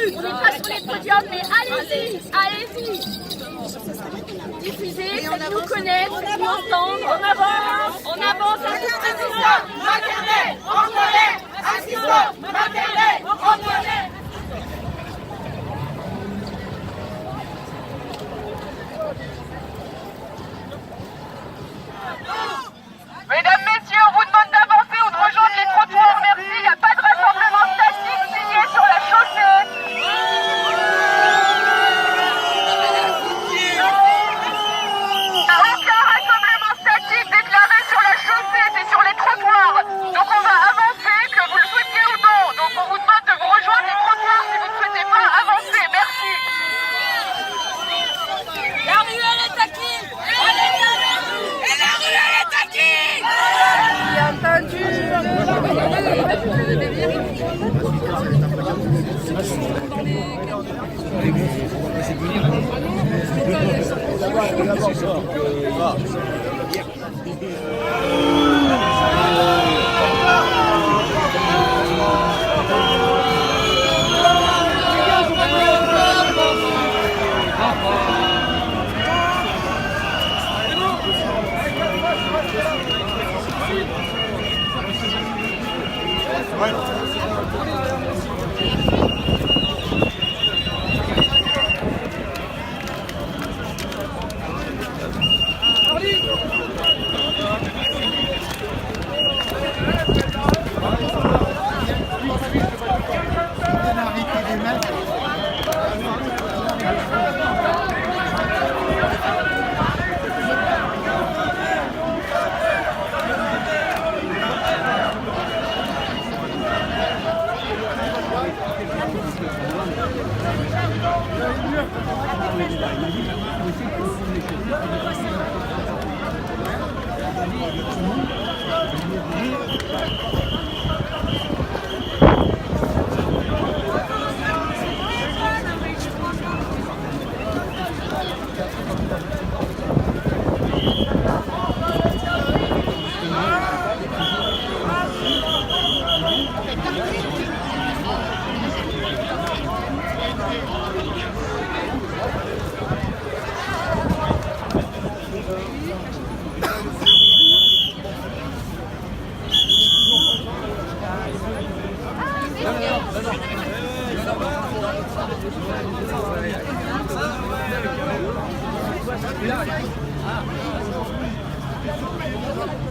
On n'est pas sur les podiums, mais allez-y, allez-y. Diffusez, faites-nous connaître, faites-nous entendre. On avance, assistance maternelle, en colère, assistance maternelle, en colère. Mesdames, messieurs, on vous demande d'avancer ou de rejoindre les trottoirs. Merci, il n'y a pas de rassemblement statique signé sur la chaussée. Aucun rassemblement statique déclaré sur la chaussée, c'est sur les trottoirs. Donc on va avancer, que vous le souhaitiez ou non. Donc on vous demande de vous rejoindre les trottoirs si vous ne souhaitez pas avancer. Merci. La ruelle est à qui? Et la ruelle est à qui? Bien entendu.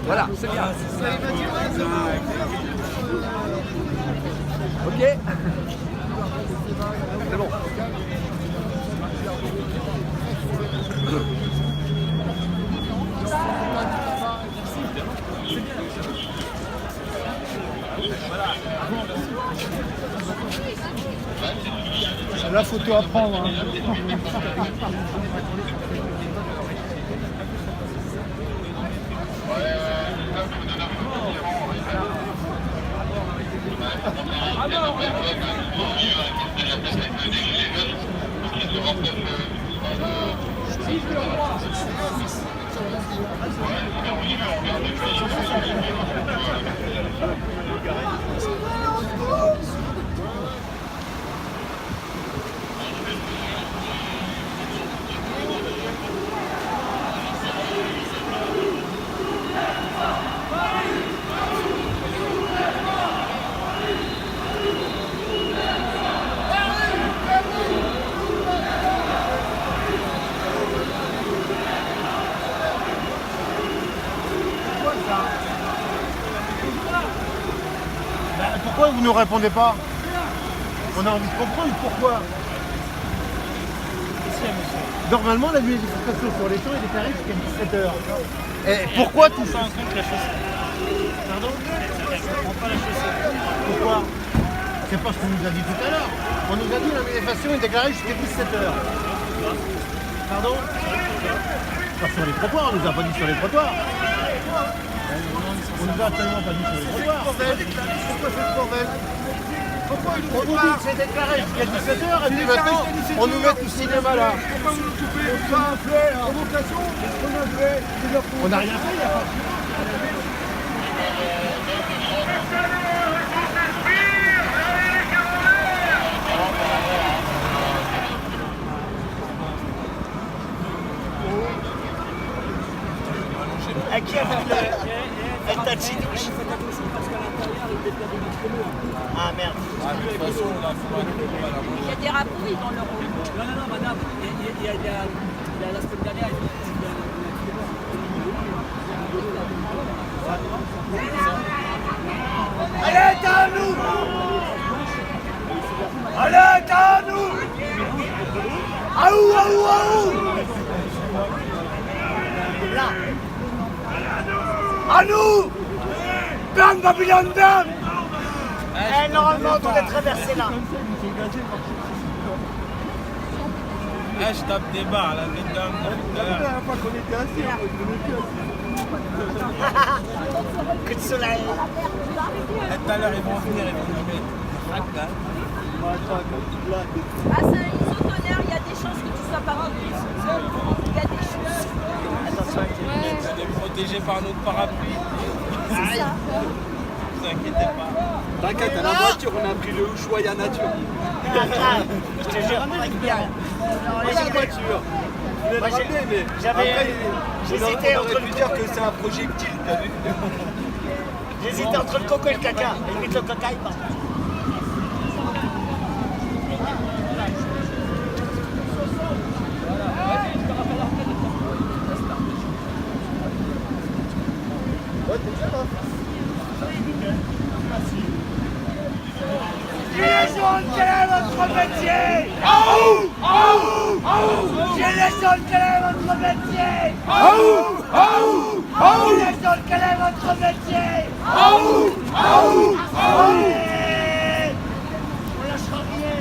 Voilà, c'est bien. Ok. C'est bon. C'est la photo à prendre. Hein. Pourquoi vous ne nous répondez pas? On a envie de comprendre pourquoi. Normalement, la manifestation sur les champs est déclarée jusqu'à 17h. Et pourquoi tout ça? Pardon? On prend pas la chaussée. Pourquoi? C'est pas ce qu'on nous a dit tout à l'heure. On nous a dit que la manifestation est déclarée jusqu'à 17h. Pardon? Pas sur les trottoirs, on nous a pas dit sur les trottoirs. On nous a tellement pas dit sur les trottoirs. Pourquoi c'est bordel? Pourquoi on nous dit que c'est déclaré jusqu'à 17h et puis maintenant on nous met tout cinéma là? Pourquoi vous nous coupez? On a fait provocation? On a fait. On n'a rien fait, il n'y a pas. Petit douche. Ah merde. Il y a des rapouilles dans le rôle. Non, madame, il y a la semaine dernière, Allez, à nous! Allez, à nous! Aou, aou, aou! Là! À nous! Bam, Babylone, bam! Normalement, on devrait traverser là. Je tape des barres là, les dames. La dernière fois qu'on était assis, on était coup de soleil. Tout à l'heure, ils vont venir, ils vont nous mettre. Ah, c'est un isotonnerre, il y a des chances que tu sois pas rempli. Il y a des chances. Attention, On est protégés par notre parapluie. C'est ça. Ne vous inquiétez pas. T'inquiète, à la voiture, on a pris le Ushuaïa nature. je te jure, bien. Moi, j'ai une voiture. Je l'ai ramené, mais j'hésitais entre pu dire que c'est un projectile, t'as vu? J'hésitais entre le coco et le caca. Et limite le caca, il part. Gilets jaunes, quel est votre métier? Gilets jaunes, quel est votre métier? Gilets jaunes, quel est votre métier? Allez, on lâchera rien.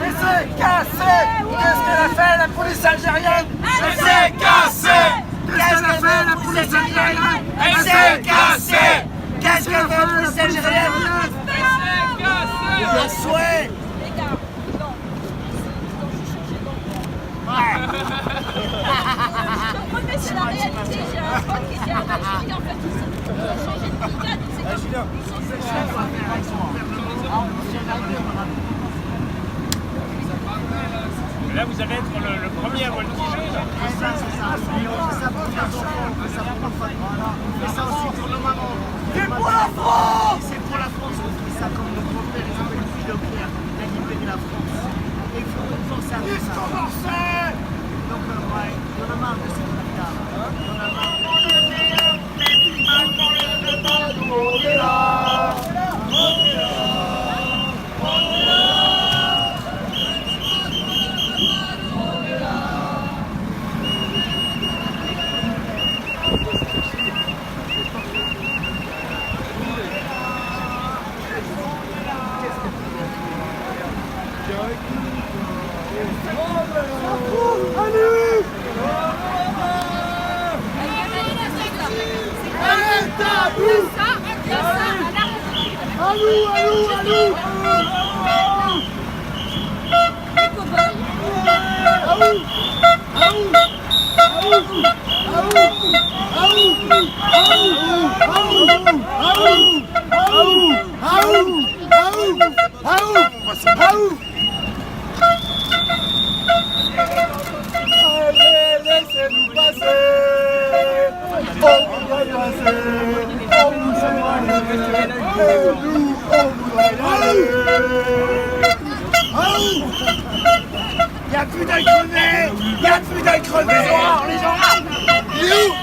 Laissez casser! Qu'est-ce qu'elle a fait la police algérienne? Elle s'est cassée! Qu'est-ce qu'elle a fait la police algérienne? Elle s'est cassée! Qu'est-ce qu'elle a fait la police algérienne? Elle s'est cassée! Bien souhait! Les gars, non. J'ai changé d'endroit. Ouais! Mais c'est la réalité, j'ai un pote qui était en Algérie, en fait, ils ont changé de brigade, Là, vous allez être le premier à voltiger. C'est ça. Ça peut faire son nom, ça prend pas. Voilà. Et ça aussi pour le maman. C'est pour la France! C'est pour la France, on fait ça comme notre père, ils ont une fille de Pierre, il a libéré la France. Et il faut penser à tout ça. Donc, ouais, on en a marre de cette bâtard. On en a marre Allez, laissez-nous passer. On va passer. On nous aime. Et nous, on voudrait aller. Y'a plus d'œil crevé. Y'a plus d'œil crevé. Les gens là. Il est où?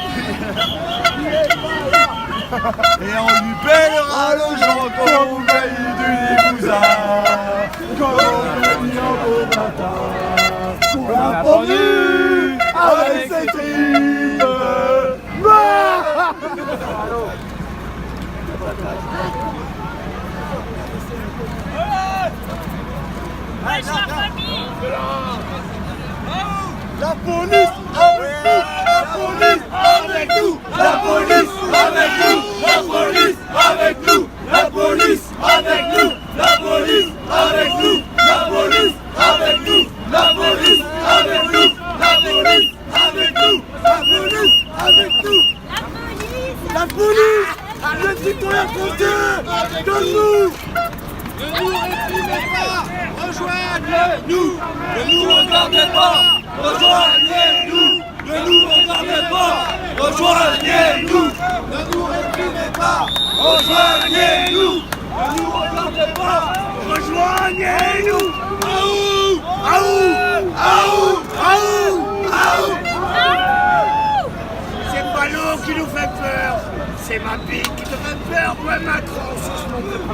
Et on lui pèlera le genre au pays du Limousin. Comme on dit en beau matin. On a pendu avec ses tripes. La police avec nous. La police avec nous. La police avec nous. La police avec nous. La police avec nous. La police avec nous. La police avec nous. La police avec nous. La police avec nous. La police. Le citoyen français. Donne-nous. Ne nous réprimez pas. Rejoignez-nous. Ne nous regardez pas. Rejoignez-nous, ne nous regardez pas. Rejoignez-nous, ne nous réprimez pas. Rejoignez-nous, ne nous regardez pas. Rejoignez-nous. Aouh, aouh, aouh, aouh, aouh. C'est pas l'eau qui nous fait peur, c'est ma bite qui te fait peur, moi Macron, si je m'en fais pas.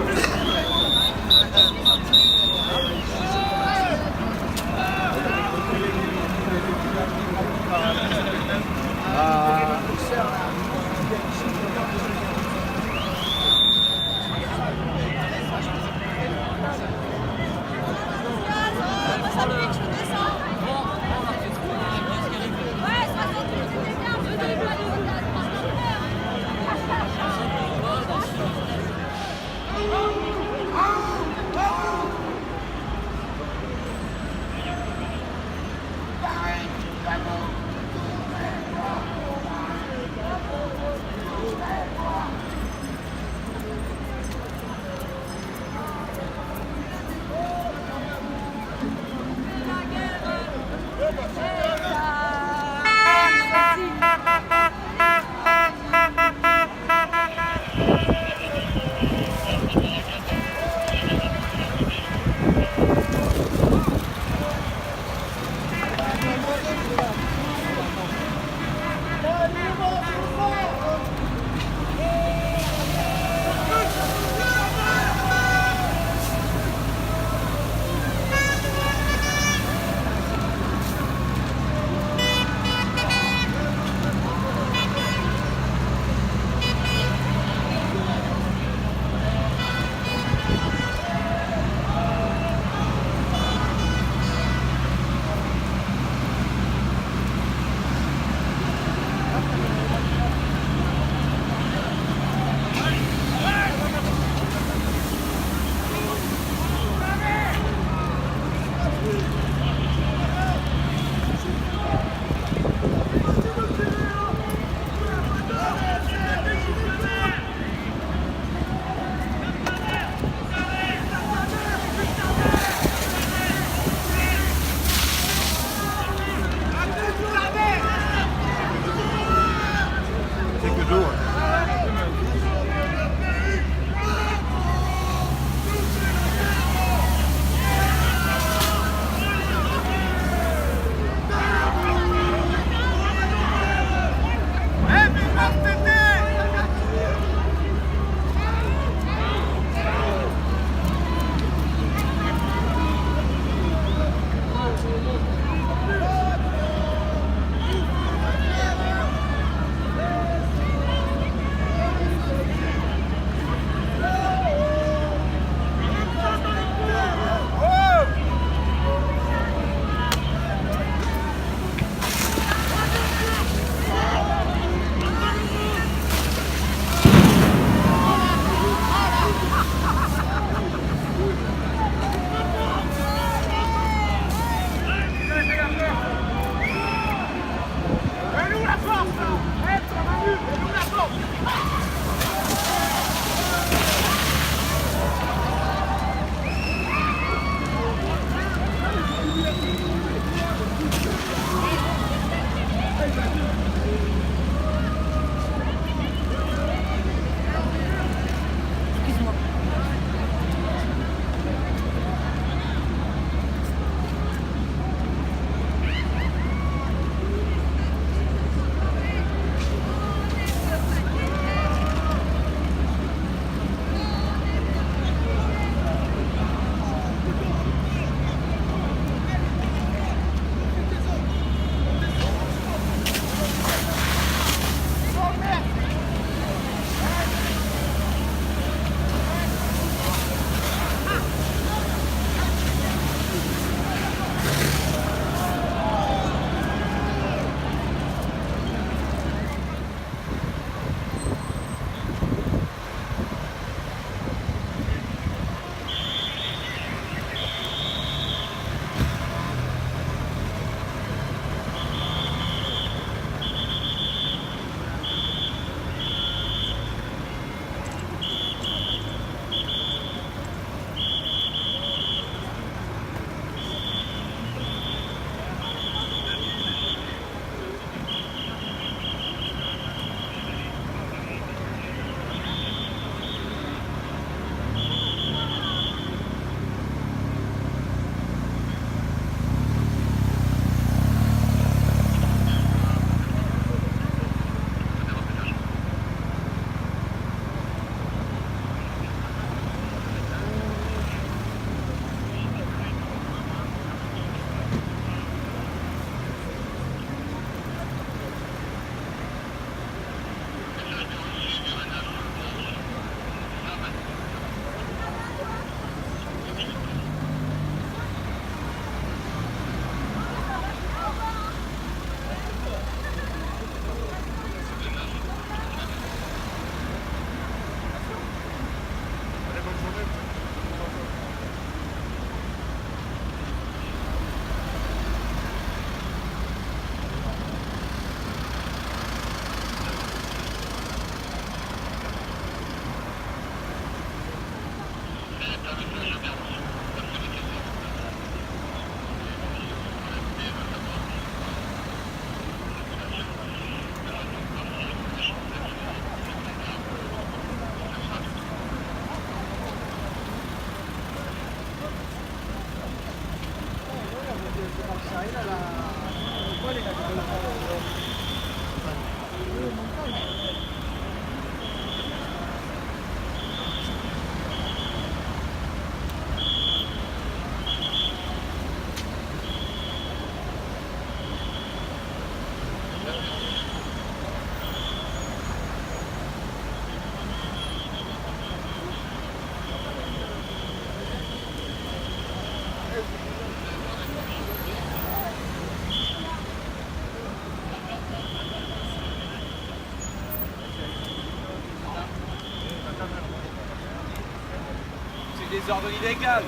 eu des ordres illégaux.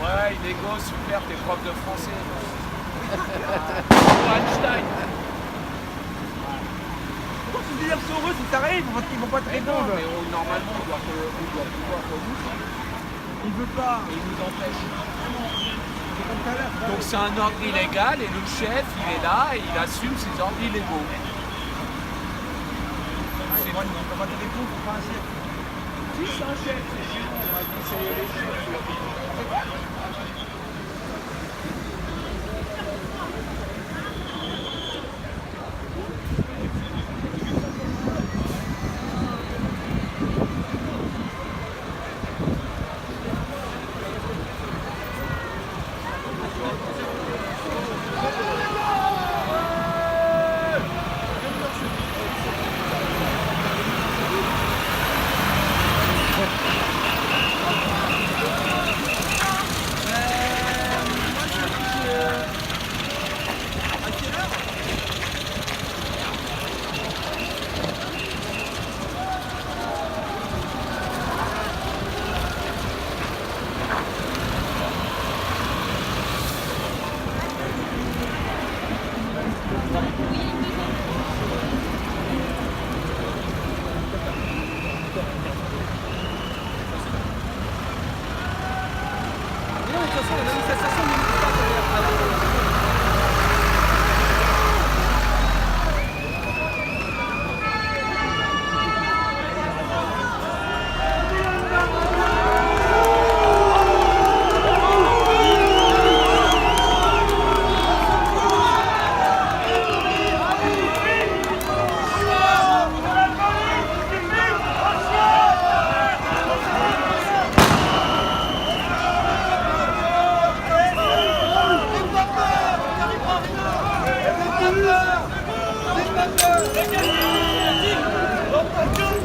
Ouais, illégaux, super, t'es prof de français. Einstein. Pourquoi tu dis sur eux si t'arrives parce qu'ils vont pas te répondre? Mais normalement, on doit pouvoir remonter. Il veut pas. Il nous empêche. C'est comme tout à l'heure. Donc c'est un ordre illégal et le chef, il est là et il assume ses ordres illégaux. On va pas te répondre, c'est pas un chef. Si c'est un chef, c'est chez nous, on va dire c'est les chefs.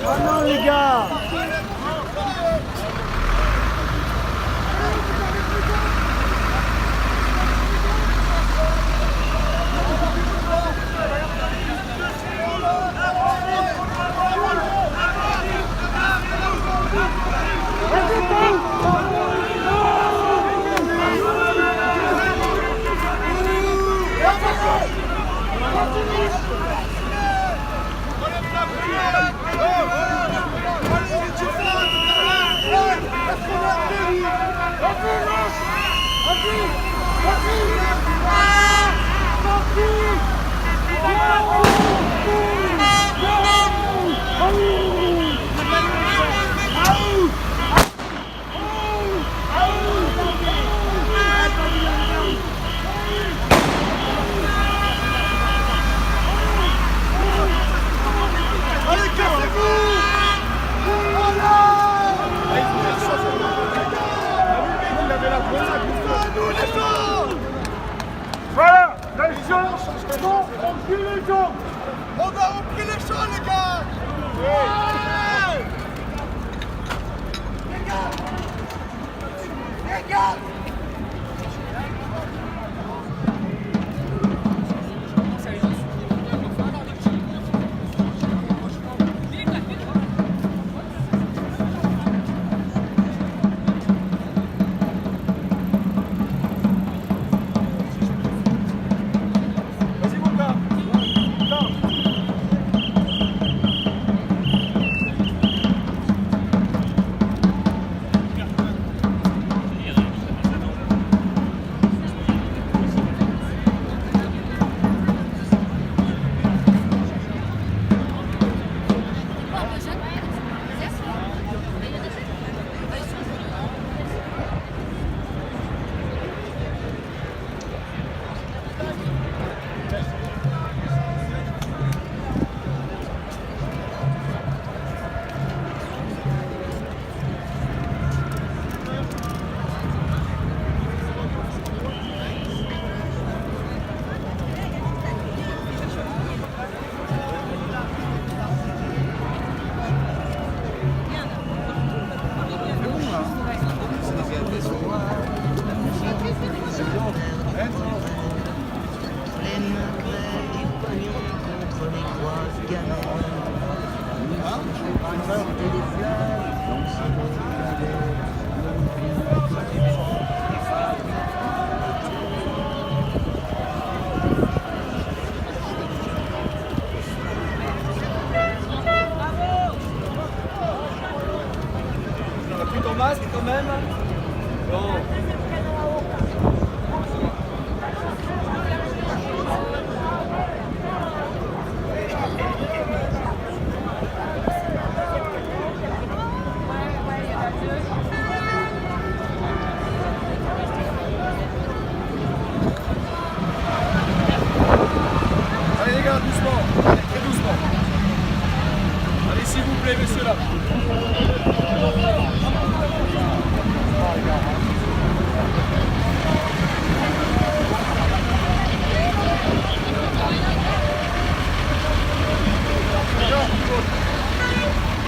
Oh non les gars. Voilà, les gens sont enculés, les gens. masque quand même. Bon. Allez les gars, doucement. Allez, très doucement. Allez, s'il vous plaît, messieurs là.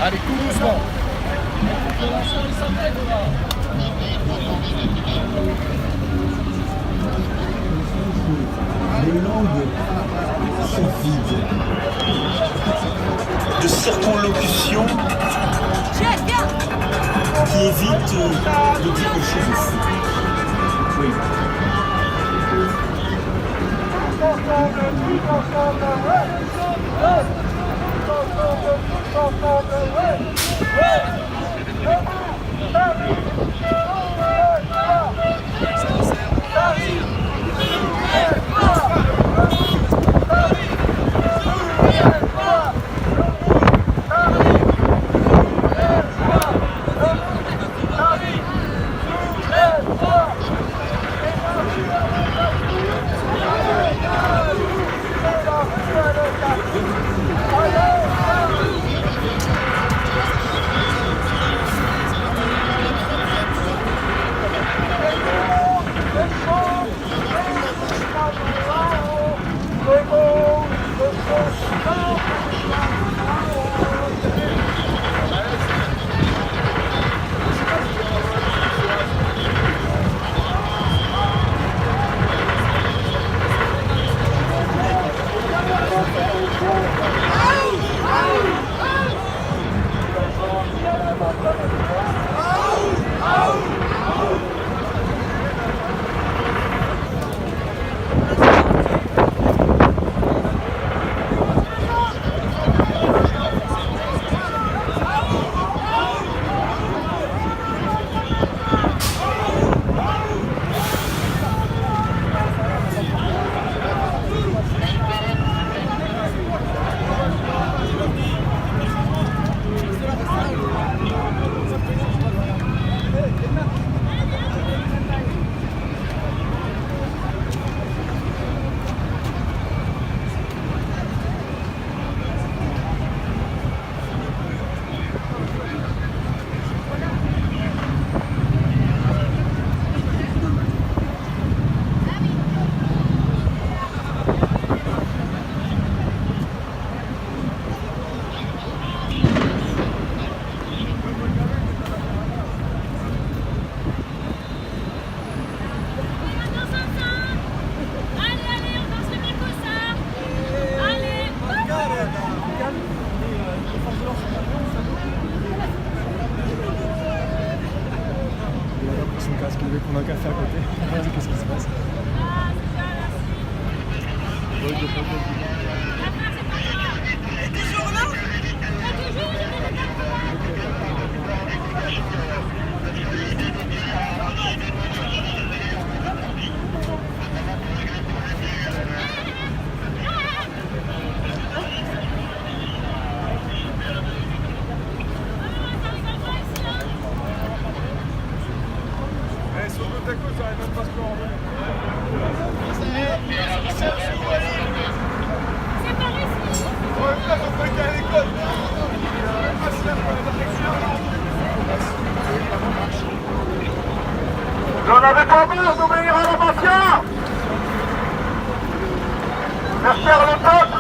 Allez, tout doucement. Les langues sont vides de circonlocutions qui évitent de dire les choses au fond. Oui. On a un café à côté. Qu'est-ce qui se passe? J'en avais pas marre d'obéir à la mafia. Faire taire le peuple.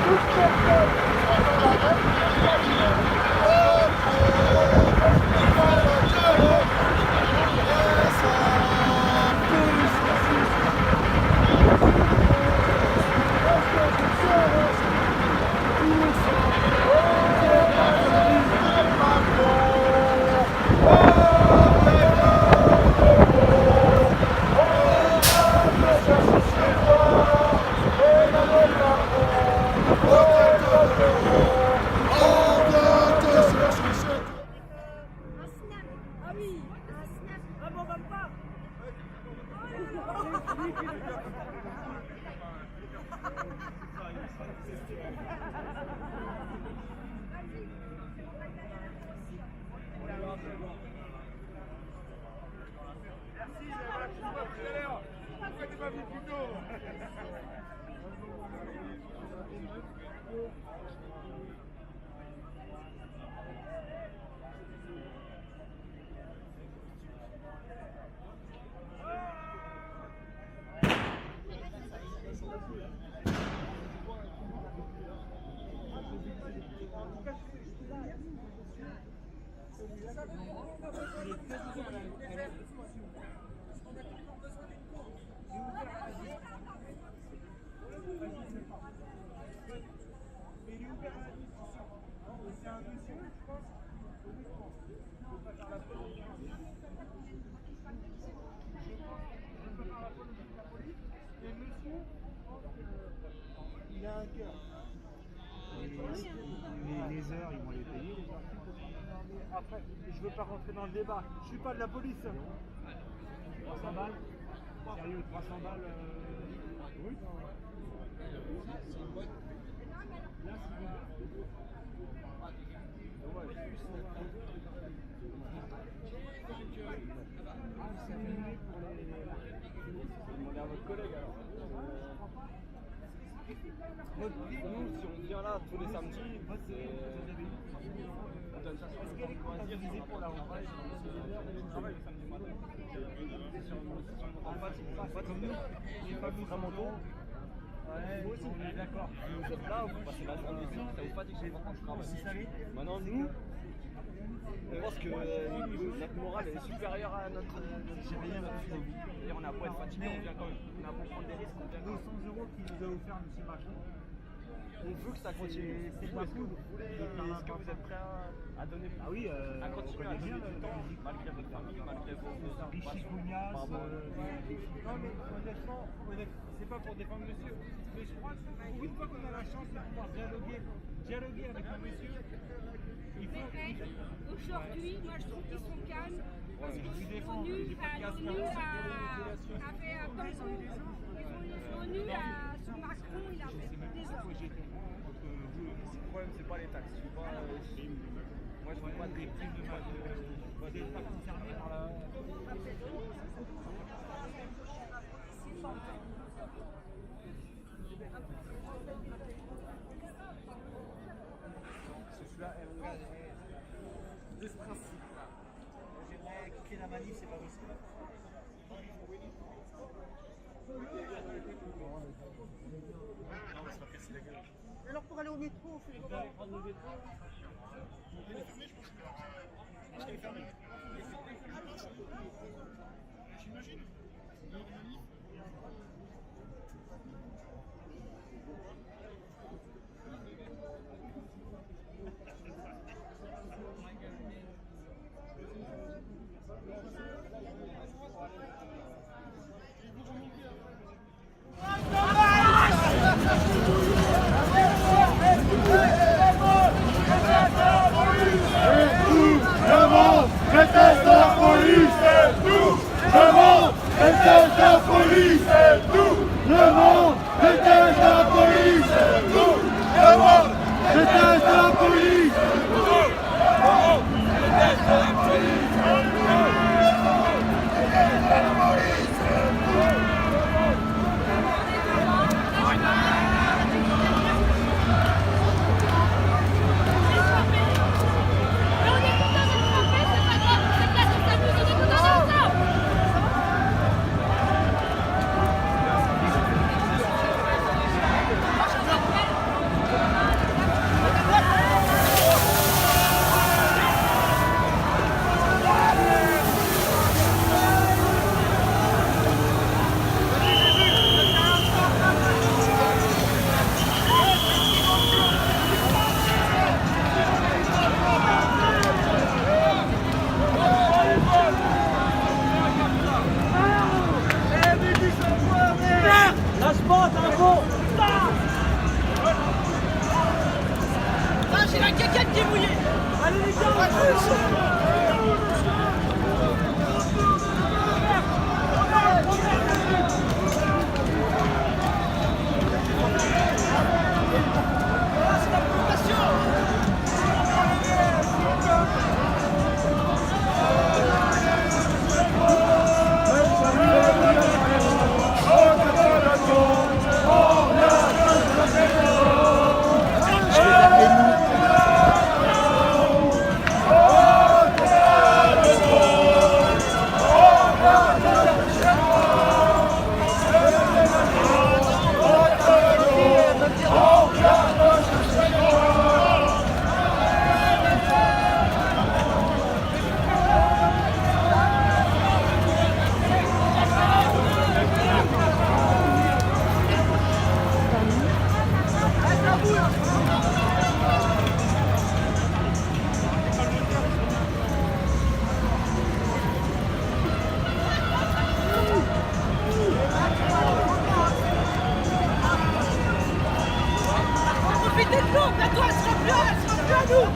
Il a un cœur. Les heures, ils vont les payer, les heures. Après, je veux pas rentrer dans le débat. Je suis pas de la police. 300 balles. Sérieux, 300 balles. Oui. Demandez à votre collègue alors. Nous, si on vient là tous les samedis, on donne ça sur le temps de loisir pour la rentrée. On travaille le samedi matin. En fait, comme nous, il n'est pas vraiment tôt. Ouais, on est d'accord. Vous êtes là, vous passez la journée ici, ça vous fatigue, j'ai pas de travail. Maintenant, nous, on pense que notre morale est supérieure à notre physique. Et on a beau être fatigué, on vient quand même. On a beau prendre des risques, on vient quand même. 200 € qu'il nous a offert M. Macron. On veut que ça continue. C'est pas cool. Est-ce que vous êtes prêts à donner plus? Ah oui, à continuer à donner du temps, malgré votre famille, malgré vos Richigouinas. Non mais honnêtement, c'est pas pour défendre monsieur, mais je crois que pour une fois qu'on a la chance de pouvoir dialoguer avec un monsieur, il faut... Aujourd'hui, moi je trouve qu'ils sont calmes. Parce qu'ils sont venus à l'ONU avec un tampon. Ils sont venus sur Macron, il a fait des ordres. Le problème, c'est pas les taxes. Moi, je veux pas de victimes de ma vie. Vous n'êtes pas concerné par la. Celui-là, de ce principe-là, j'aimerais quitter la manif, c'est pas possible. Non, mais c'est pas casser la gueule. Alors pour aller au métro, on fait comment? Prendre le métro. Il est fermé, je pense. Est-ce qu'il est fermé? J'imagine. moitié mouillé. Allez les gars. Profitez de nous, bientôt elle sera plus à nous.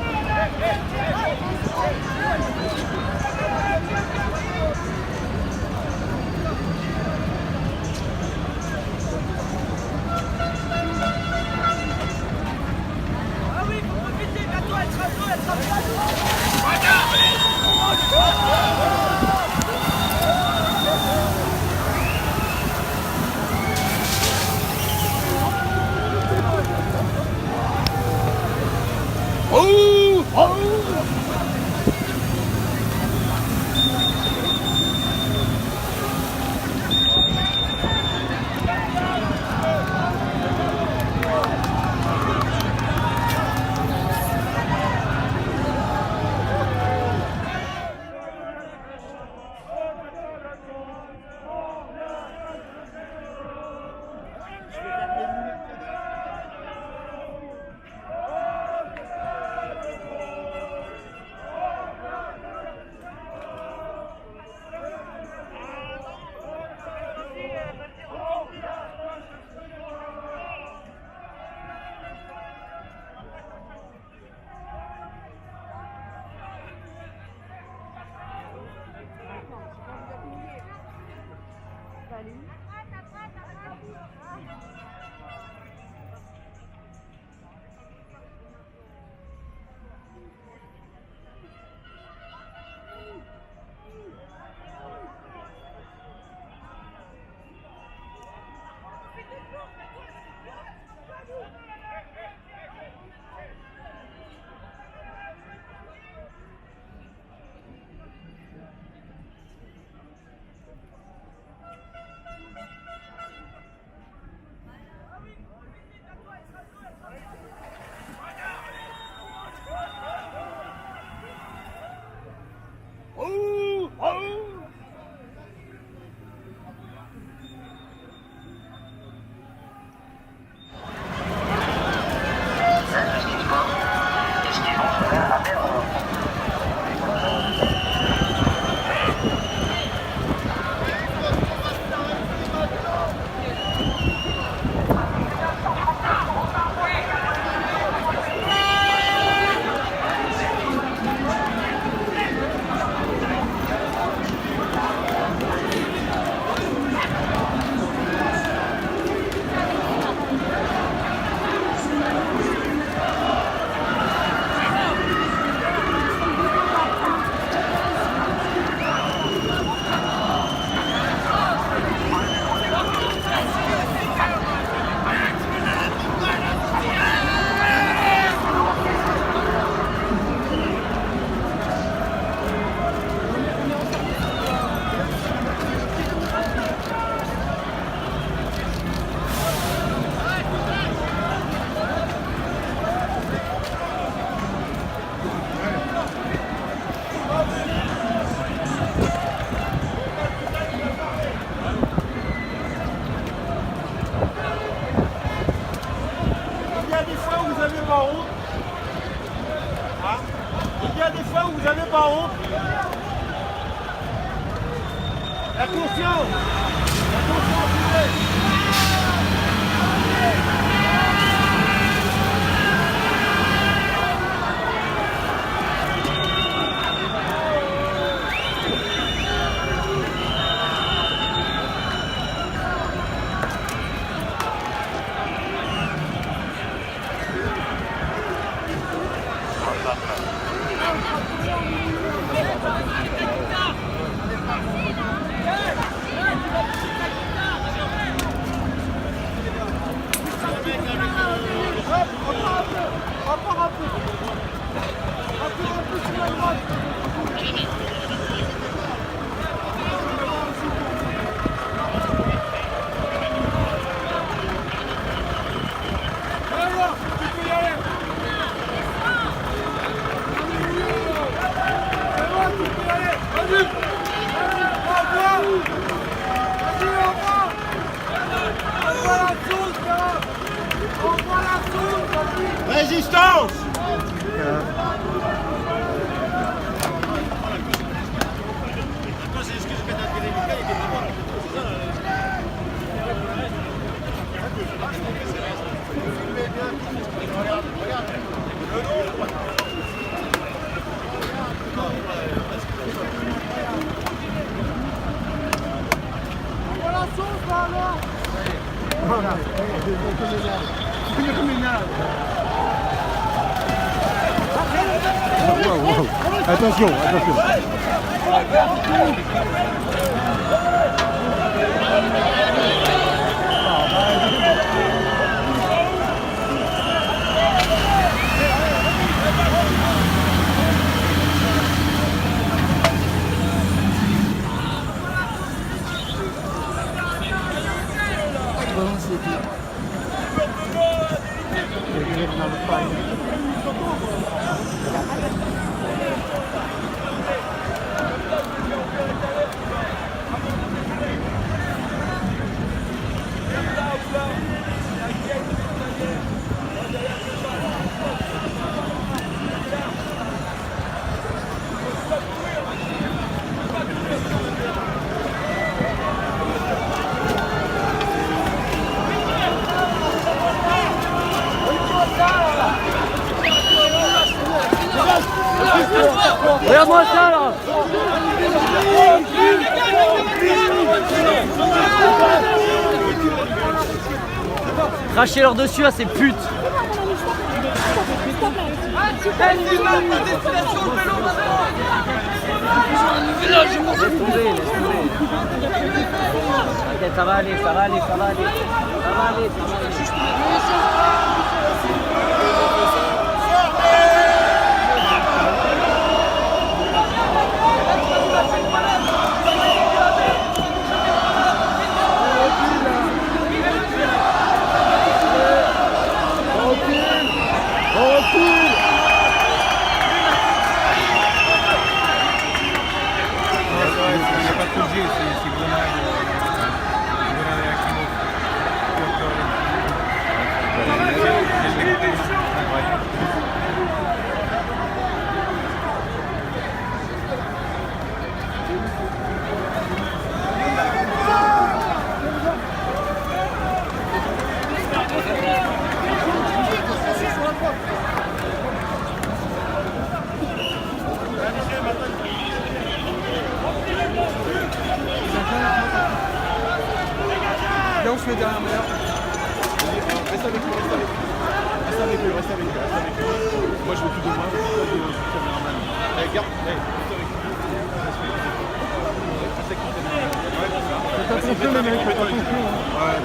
Ah oui, faut profiter, bientôt elle sera plus à La conscience, s'il vous plaît. résistance. Attention, attention. Regarde-moi ça là. Crachez-leur dessus à ces putes. Laisse tomber. T'inquiète, ça va aller. Viens, on se met derrière Meilleur. Reste avec lui. Moi, je veux tout de moi. Garde, faites attention les mecs, faites attention. Ouais.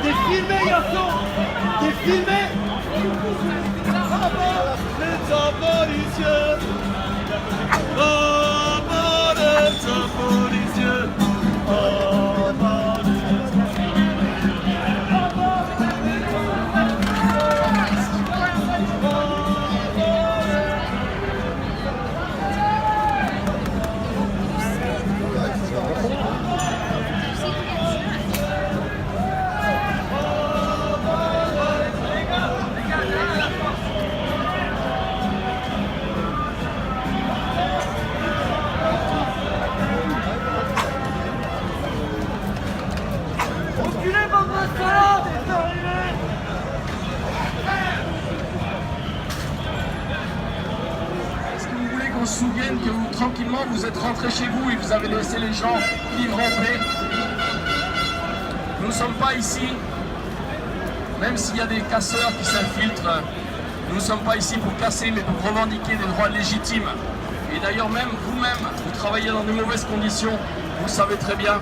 T'es filmé, garçon. T'es filmé. Est-ce que vous voulez qu'on se souvienne que vous, tranquillement, vous êtes rentrés chez vous et vous avez laissé les gens vivre en paix? Nous ne sommes pas ici même s'il y a des casseurs qui s'infiltrent, nous ne sommes pas ici pour casser, mais pour revendiquer des droits légitimes. Et d'ailleurs, même vous-même, vous travaillez dans de mauvaises conditions, vous le savez très bien.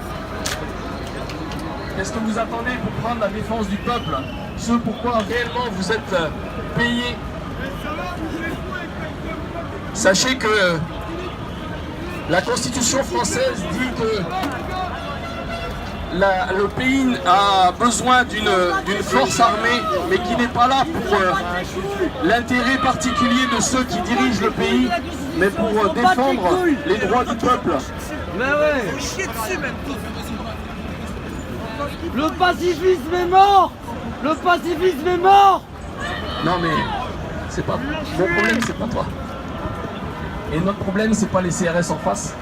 Qu'est-ce que vous attendez pour prendre la défense du peuple? Ce pourquoi réellement vous êtes payé. Sachez que la Constitution française dit que le pays a besoin d'une force armée, mais qui n'est pas là pour l'intérêt particulier de ceux qui dirigent le pays, mais pour défendre les droits du peuple. Mais ouais. Le pacifisme est mort. Le pacifisme est mort. Non mais c'est pas mon problème, c'est pas toi. Et notre problème, c'est pas les CRS en face.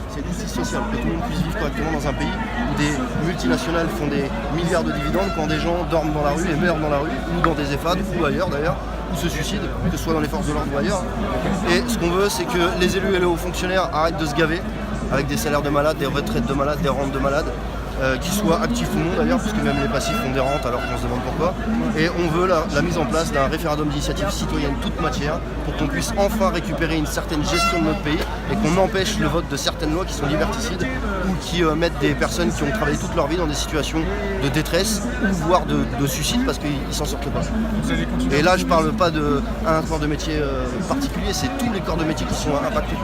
C'est justice sociale, que tout le monde puisse vivre correctement dans un pays où des multinationales font des milliards de dividendes quand des gens dorment dans la rue et meurent dans la rue, ou dans des EHPAD, ou ailleurs d'ailleurs, ou se suicident, que ce soit dans les forces de l'ordre ou ailleurs. Et ce qu'on veut, c'est que les élus et les hauts fonctionnaires arrêtent de se gaver avec des salaires de malades, des retraites de malades, des rentes de malades, qu'ils soient actifs ou non d'ailleurs, puisque même les passifs font des rentes alors qu'on se demande pourquoi. Et on veut la mise en place d'un référendum d'initiative citoyenne toute matière pour qu'on puisse enfin récupérer une certaine gestion de notre pays et qu'on empêche le vote de certaines lois qui sont liberticides ou qui mettent des personnes qui ont travaillé toute leur vie dans des situations de détresse ou voire de suicide parce qu'ils s'en sortent pas. Et là je parle pas d'un corps de métier particulier, c'est tous les corps de métier qui sont impactés.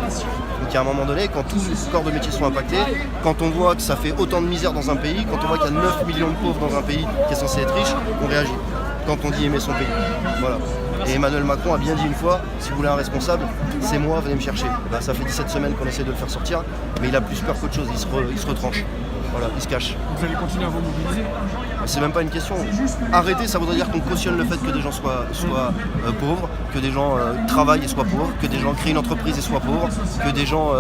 Donc à un moment donné, quand tous les corps de métier sont impactés, quand on voit que ça fait autant de misère dans un pays, quand on voit qu'il y a 9 millions de pauvres dans un pays qui est censé être riche, on réagit. Quand on dit aimer son pays. Voilà. Et Emmanuel Macron a bien dit une fois, si vous voulez un responsable, c'est moi, venez me chercher. Et ben, ça fait 17 semaines qu'on essaie de le faire sortir, mais il a plus peur qu'autre chose, il se retranche. Voilà, il se cache. Vous allez continuer à vous mobiliser? C'est même pas une question. Arrêter, ça voudrait dire qu'on cautionne le fait que des gens soient pauvres, que des gens travaillent et soient pauvres, que des gens créent une entreprise et soient pauvres, que des gens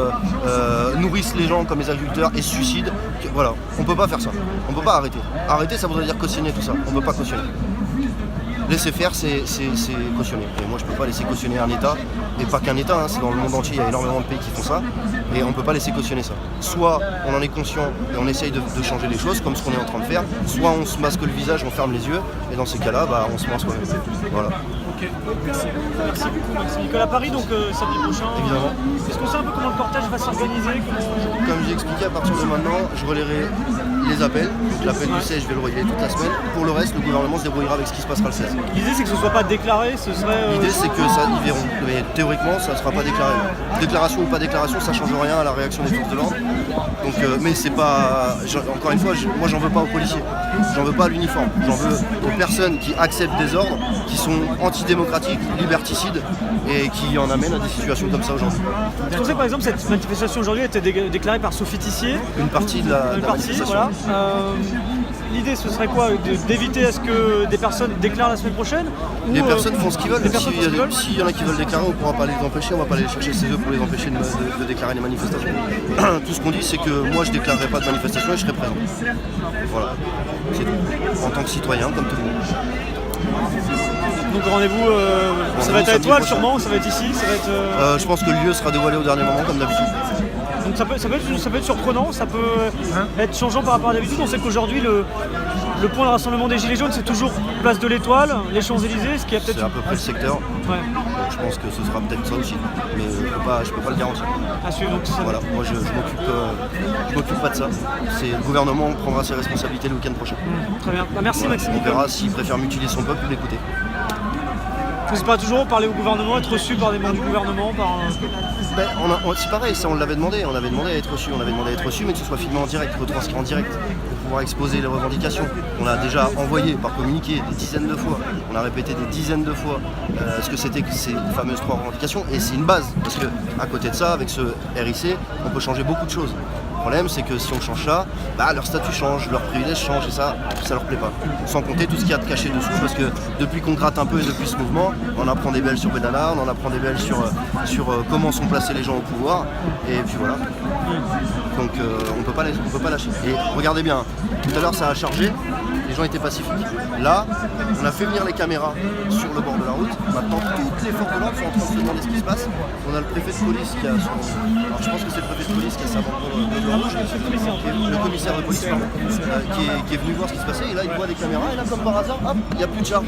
nourrissent les gens comme les agriculteurs et se suicident. Voilà, on peut pas faire ça. On peut pas arrêter. Arrêter, ça voudrait dire cautionner tout ça. On peut pas cautionner. Laisser faire, c'est cautionner. Et moi, je peux pas laisser cautionner un État, et pas qu'un État, hein, c'est dans le monde entier, il y a énormément de pays qui font ça, et on peut pas laisser cautionner ça. Soit on en est conscient et on essaye de changer les choses, comme ce qu'on est en train de faire, soit on se masque le visage, on ferme les yeux, et dans ces cas-là, bah, on se ment soi-même. Voilà. Ok, merci. Merci beaucoup, Maxime. Nicolas Paris, donc samedi prochain. Évidemment. Est-ce qu'on sait un peu comment le cortège va s'organiser? Comme j'ai expliqué, à partir de maintenant, je relayerai les appels. Donc l'appel du 16, je vais le relayer toute la semaine. Pour le reste, le gouvernement se débrouillera avec ce qui se passera le 16. L'idée, c'est que ce ne soit pas déclaré, ce serait... L'idée, c'est que ça, ils verront. Mais théoriquement, ça ne sera pas déclaré. Déclaration ou pas déclaration, ça ne change rien à la réaction des forces de l'ordre. Donc, mais c'est pas... Encore une fois, moi, j'en veux pas aux policiers. J'en veux pas à l'uniforme. J'en veux aux personnes qui acceptent des ordres, qui sont antidémocratiques, liberticides et qui en amènent à des situations comme ça aujourd'hui. Est-ce qu'on sait, par exemple, cette manifestation aujourd'hui a été déclarée par Sophie Tissier? Une partie de la manifestation. Voilà. L'idée, ce serait quoi? D'éviter à ce que des personnes déclarent la semaine prochaine? Les personnes font ce qu'ils veulent. S'il y en a qui veulent déclarer, on ne pourra pas les empêcher, on ne va pas aller chercher chez eux pour les empêcher de déclarer les manifestations. Tout ce qu'on dit, c'est que moi, je ne déclarerai pas de manifestation et je serai présent. Voilà. C'est tout. En tant que citoyen, comme tout le monde. Donc rendez-vous, ça va être à Étoile sûrement, ça va être ici, ça va être... Je pense que le lieu sera dévoilé au dernier moment, comme d'habitude. Donc ça peut être surprenant, ça peut être changeant par rapport à d'habitude. On sait qu'aujourd'hui, le point de rassemblement des Gilets jaunes, c'est toujours place de l'Étoile, les Champs-Élysées, ce qui a peut-être... C'est à peu près le secteur. Ouais. Donc je pense que ce sera peut-être ça aussi, mais je peux pas le garantir. À suivre, donc voilà, moi je m'occupe pas de ça. Le gouvernement prendra ses responsabilités le week-end prochain. Très bien, merci voilà. Maxime. On verra s'il préfère mutiler son peuple ou l'écouter. C'est pas toujours parler au gouvernement, être reçu par des membres du gouvernement, c'est pareil, ça on l'avait demandé, on avait demandé à être reçu, mais que ce soit filmé en direct, retranscrit en direct, pour pouvoir exposer les revendications. On a déjà envoyé par communiqué des dizaines de fois, on a répété des dizaines de fois ce que c'était que ces fameuses 3 revendications, et c'est une base, parce que à côté de ça, avec ce RIC, on peut changer beaucoup de choses. Le problème, c'est que si on change ça, leur statut change, leurs privilèges changent et ça leur plaît pas. Sans compter tout ce qu'il y a de caché dessous, parce que depuis qu'on gratte un peu et depuis ce mouvement, on apprend des belles sur Benalla, on en apprend des belles sur comment sont placés les gens au pouvoir, et puis voilà. Donc on peut pas lâcher. Et regardez bien, tout à l'heure ça a chargé, les gens étaient pacifiques. Là, on a fait venir les caméras sur le bord de la route. Maintenant, toutes les forces de l'ordre sont en train de se demander ce qui se passe. On a le préfet de police qui a son... Alors je pense que c'est le préfet de police qui a sa banderole rouge, le commissaire de police, pardon, qui est venu voir ce qui se passait. Et là, il voit des caméras et là, comme par hasard, hop, il n'y a plus de charge.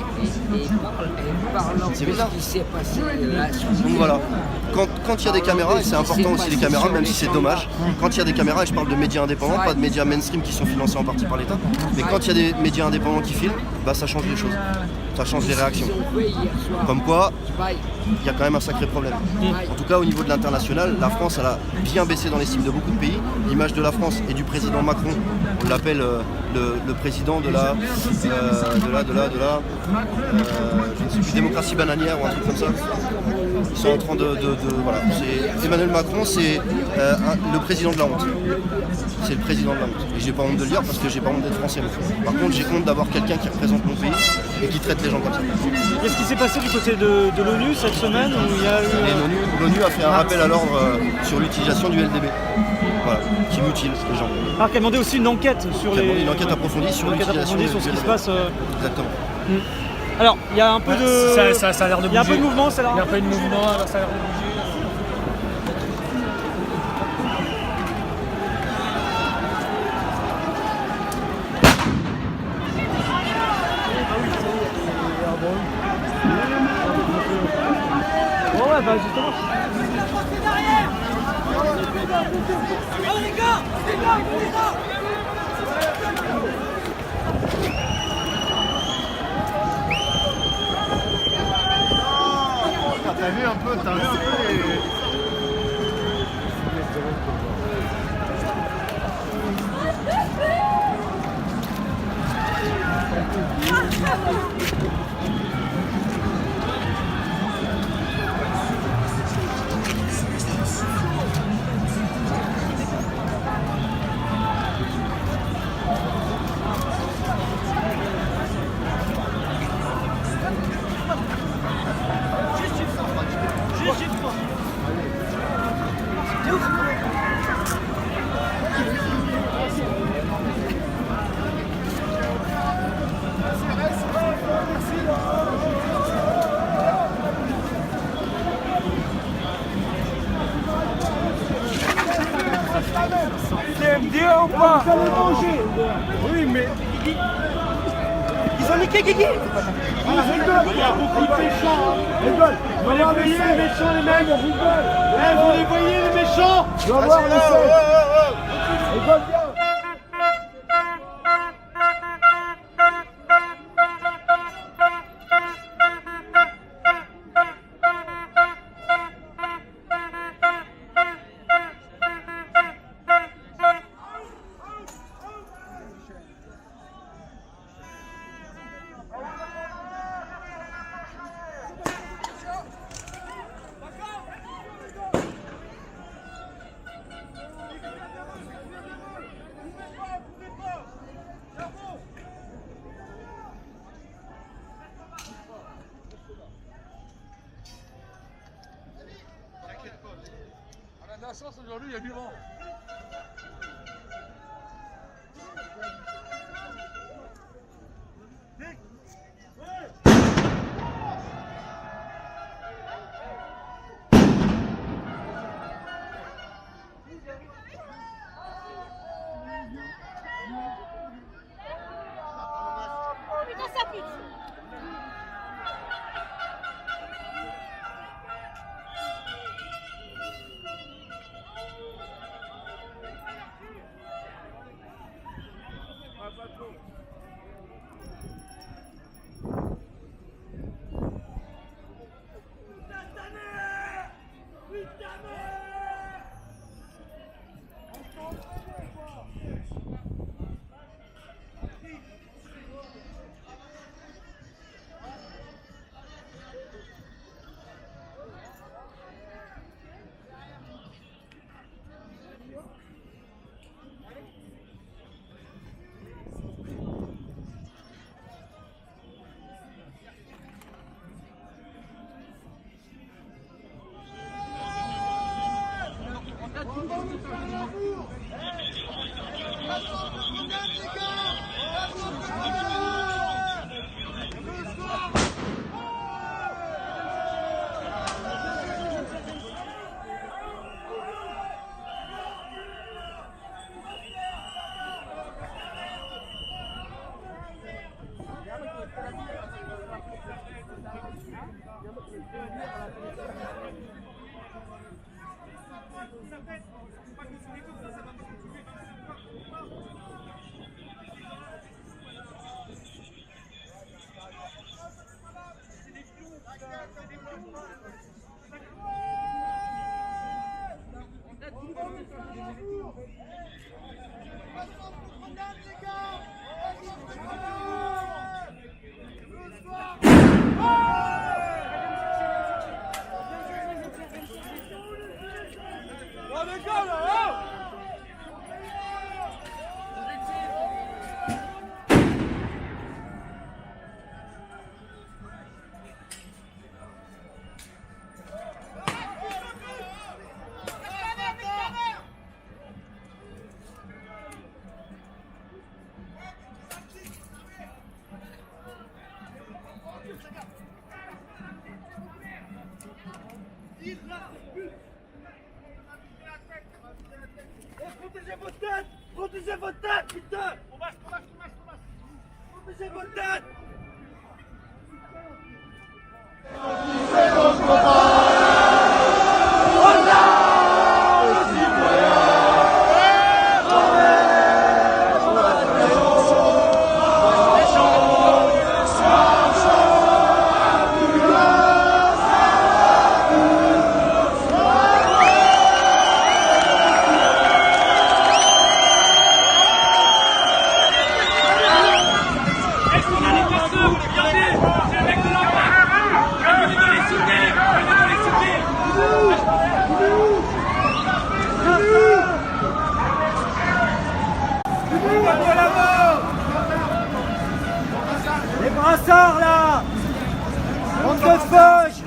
C'est bizarre. Donc voilà. Quand il y a des caméras, et c'est important aussi les caméras, même si c'est dommage, quand il y a des caméras, et je parle de médias indépendants, pas de médias mainstream qui sont financés en partie par l'État, mais quand il y a des médias indépendants qui filment, bah ça change les choses, ça change les réactions. Comme quoi, il y a quand même un sacré problème. En tout cas, au niveau de l'international, la France, elle a bien baissé dans l'estime de beaucoup de pays. L'image de la France et du président Macron, on l'appelle le président de la je ne sais plus, démocratie bananière ou un truc comme ça. Ils sont en train voilà. Emmanuel Macron, c'est le président de la honte. C'est le président de la honte. Et j'ai pas honte de le dire parce que j'ai pas honte d'être français. Par contre, j'ai honte d'avoir quelqu'un qui représente mon pays et qui traite les gens comme ça. Qu'est-ce qui s'est passé du côté de l'ONU cette semaine où il y a eu... L'ONU a fait un rappel à l'ordre sur l'utilisation du LDB. Voilà, qui mutile les gens. Alors qu'elle a demandé aussi une enquête sur une enquête approfondie sur l'utilisation sur ce qui se passe. Exactement. Alors, il y a un peu de... Ça a l'air de bouger. Il y a un peu de mouvement, ça a l'air... Il y a un peu de mouvement, alors ça a l'air de bouger. Ouais, bah justement. T'as vu un peu les... CMDA ou pas? Oui, mais... Ils ont niqué Guigui. Il y a beaucoup de méchants. Vous les voyez les méchants les mecs? Vous les voyez les méchants? Je vais voir La chance aujourd'hui, il y a du vent. Putain, ça pique. Attention, Protégez votre tête, putain! Protégez votre tête! Les brassards là! Bande de feuilles!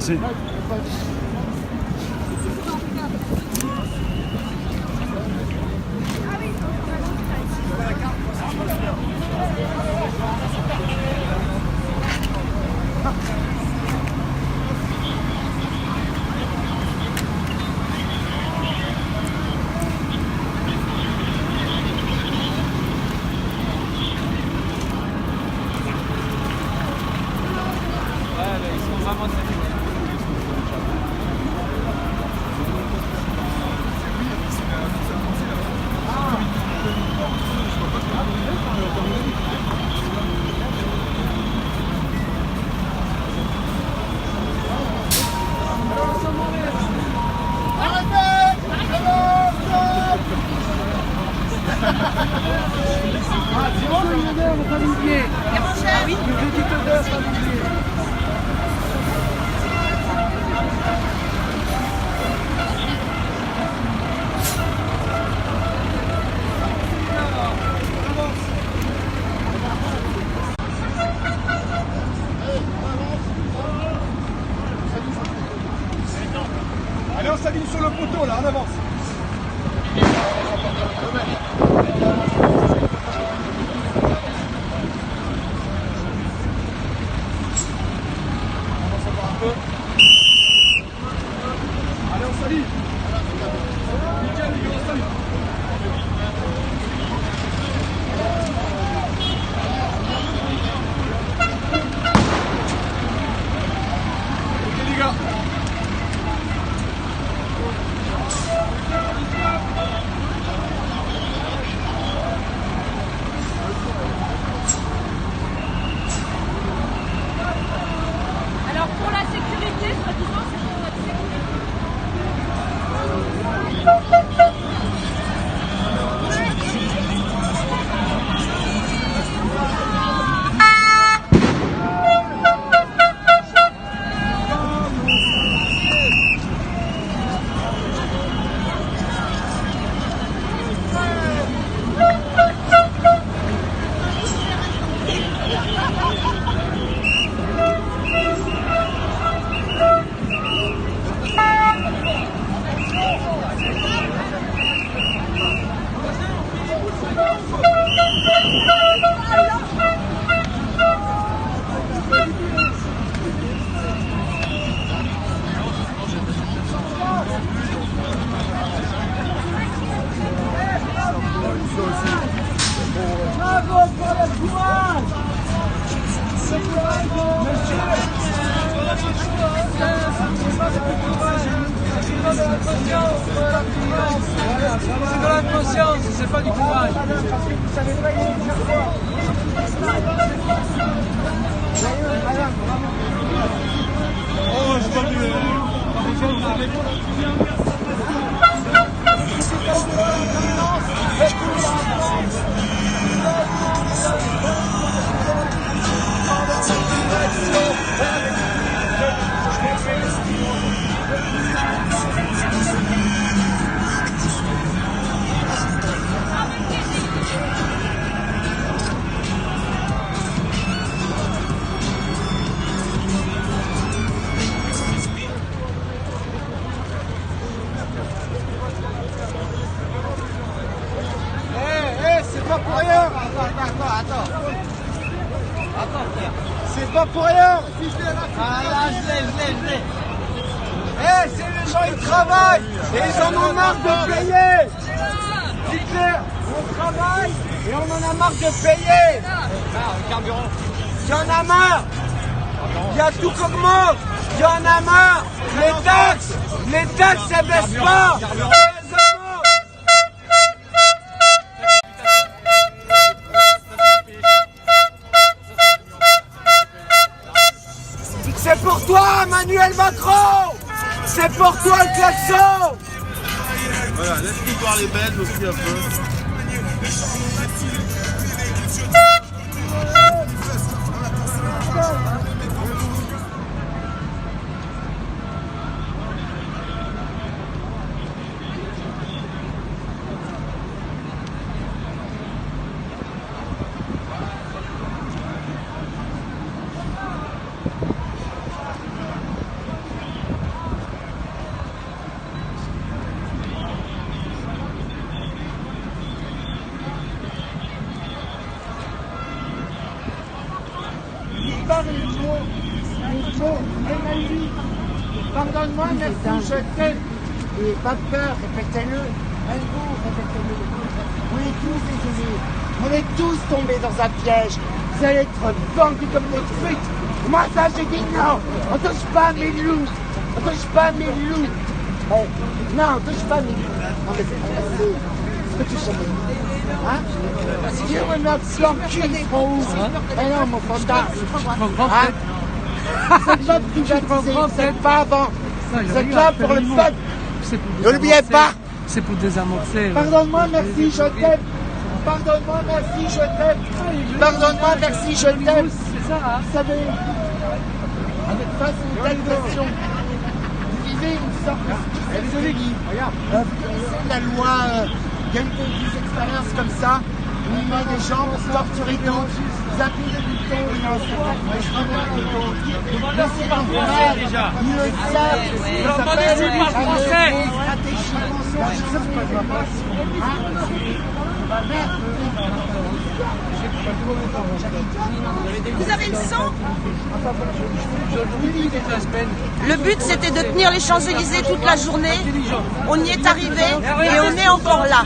Merci. Allez, on s'aligne sur le poteau là, en avance. C'est de l'inconscience, c'est pas du courage. Oh, je vois mieux. C'est pas pour rien. Attends, frère. C'est pas pour rien. Ah là, je l'ai. C'est les gens, ils travaillent et ils en ont marre de payer. C'est clair, on travaille et on en a marre de payer. Il y en a marre. Il y a tout qui augmente. Il y en a marre. Les taxes, elles baissent pas. C'est pour toi, Emmanuel Macron! C'est pour toi le klaxon! Voilà, laisse-nous voir les bêtes aussi un peu. Pardonne-moi, merci, je t'aime. Et pas peur, répétez-le. Répétez-le. On est tous désolés. On est tous tombés dans un piège. Vous allez être vendus comme des trucs. Moi, ça, j'ai dit non. On touche pas à mes loups. On touche pas à mes loups. Non, on touche pas à mes loups. Non, mais c'est facile. On touche à mes loups. Hein? Si on a flanqué, ils seront où? Eh non, mon fantard. Hein? C'est pas privatisé, c'est pas avant. C'est là pour le peuple. N'oubliez pas. C'est pour désamorcer. Pardonne-moi, merci, je t'aime. Pardonne-moi, merci, je t'aime. Pardonne-moi, merci, je t'aime. Vous savez, face à une telle pression, vous vivez une sorte de folie. Vous connaissez la loi, il y a des expériences comme ça, où il met des gens pour torturer d'autres. Vous appuyez des boutons, il y a un là, c'est pas vrai. Ils le savent. Ça s'appelle une stratégie. Vous avez le sang? Le but, c'était de tenir les Champs-Élysées toute la journée. On y est arrivé et on est encore là.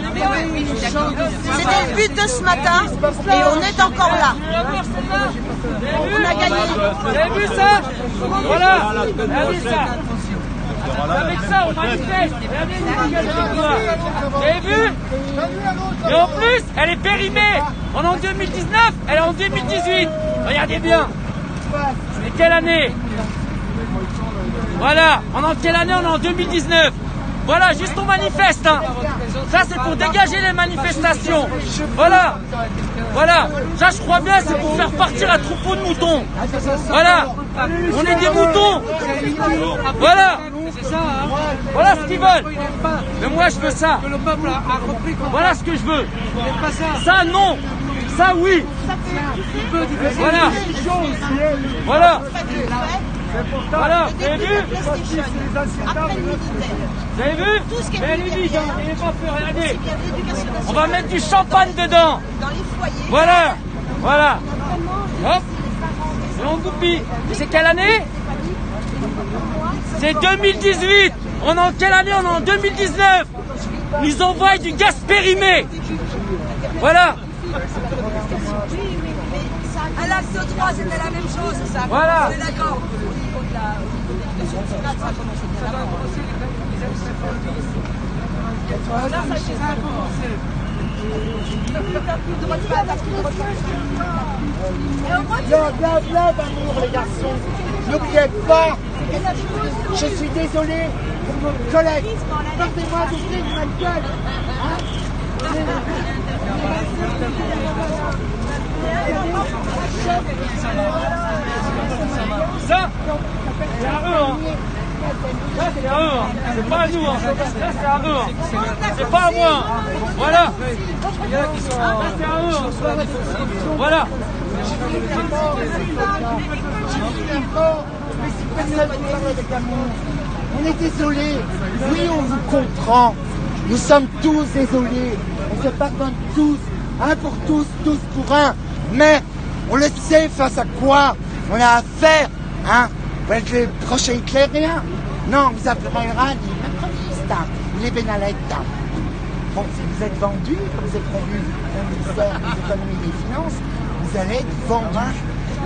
C'était le but de ce matin et on est encore là. On a gagné. Vous avez vu ça? Voilà. Vous avez vu ça? Avec ça, on manifeste. Vous avez vu? Et en plus, elle est périmée. On est en 2019, elle est en 2018. Regardez bien. C'est quelle année? Voilà. On est en quelle année? On est en 2019. Voilà, juste on manifeste. Hein. Ça, c'est pour dégager les manifestations. Voilà. Voilà. Ça, je crois bien, c'est pour faire partir un troupeau de moutons. Voilà. On est des moutons. Voilà. Voilà ce qu'ils veulent. Mais moi, je veux ça. Voilà ce que je veux. Ça, non. Ça, oui. Voilà. Voilà. Voilà, vous avez vu? Vous avez vu? Mais elle lui dit, il n'est pas fait, regardez. On va mettre du champagne dedans. Voilà, voilà. Hop. Et on goupille. Et c'est quelle année? C'est 2018. On est en quelle année? On est en 2019. Ils envoient du gaz périmé. Voilà. À l'acte 3, c'était la même chose, ça. Voilà. On est d'accord. Au niveau de la ça a commencé bien avant. Là, ça a commencé. Love, amour, les garçons. N'oubliez pas, je suis désolé pour vos collègues. Portez-moi des clés de ma gueule. Ça, c'est à eux, hein. Ça, c'est à eux, hein. C'est pas à nous, hein. Ça, c'est à eux, hein. C'est pas à moi, hein. Voilà. Il y en a qui sont... Ça, c'est à eux, hein. Voilà. Mais si personne ne parle avec amour, on est désolé. Oui, on vous comprend. Nous sommes tous désolés. On se pardonne tous. Un pour tous, tous pour un. Mais on le sait face à quoi on a affaire. Hein? Vous êtes les prochains éclairiens. Non, vous appellerez les macronistes, les bénalettes. Bon, si vous êtes vendus, comme vous êtes prévu au ministère des économies et des finances, vous allez être vendus.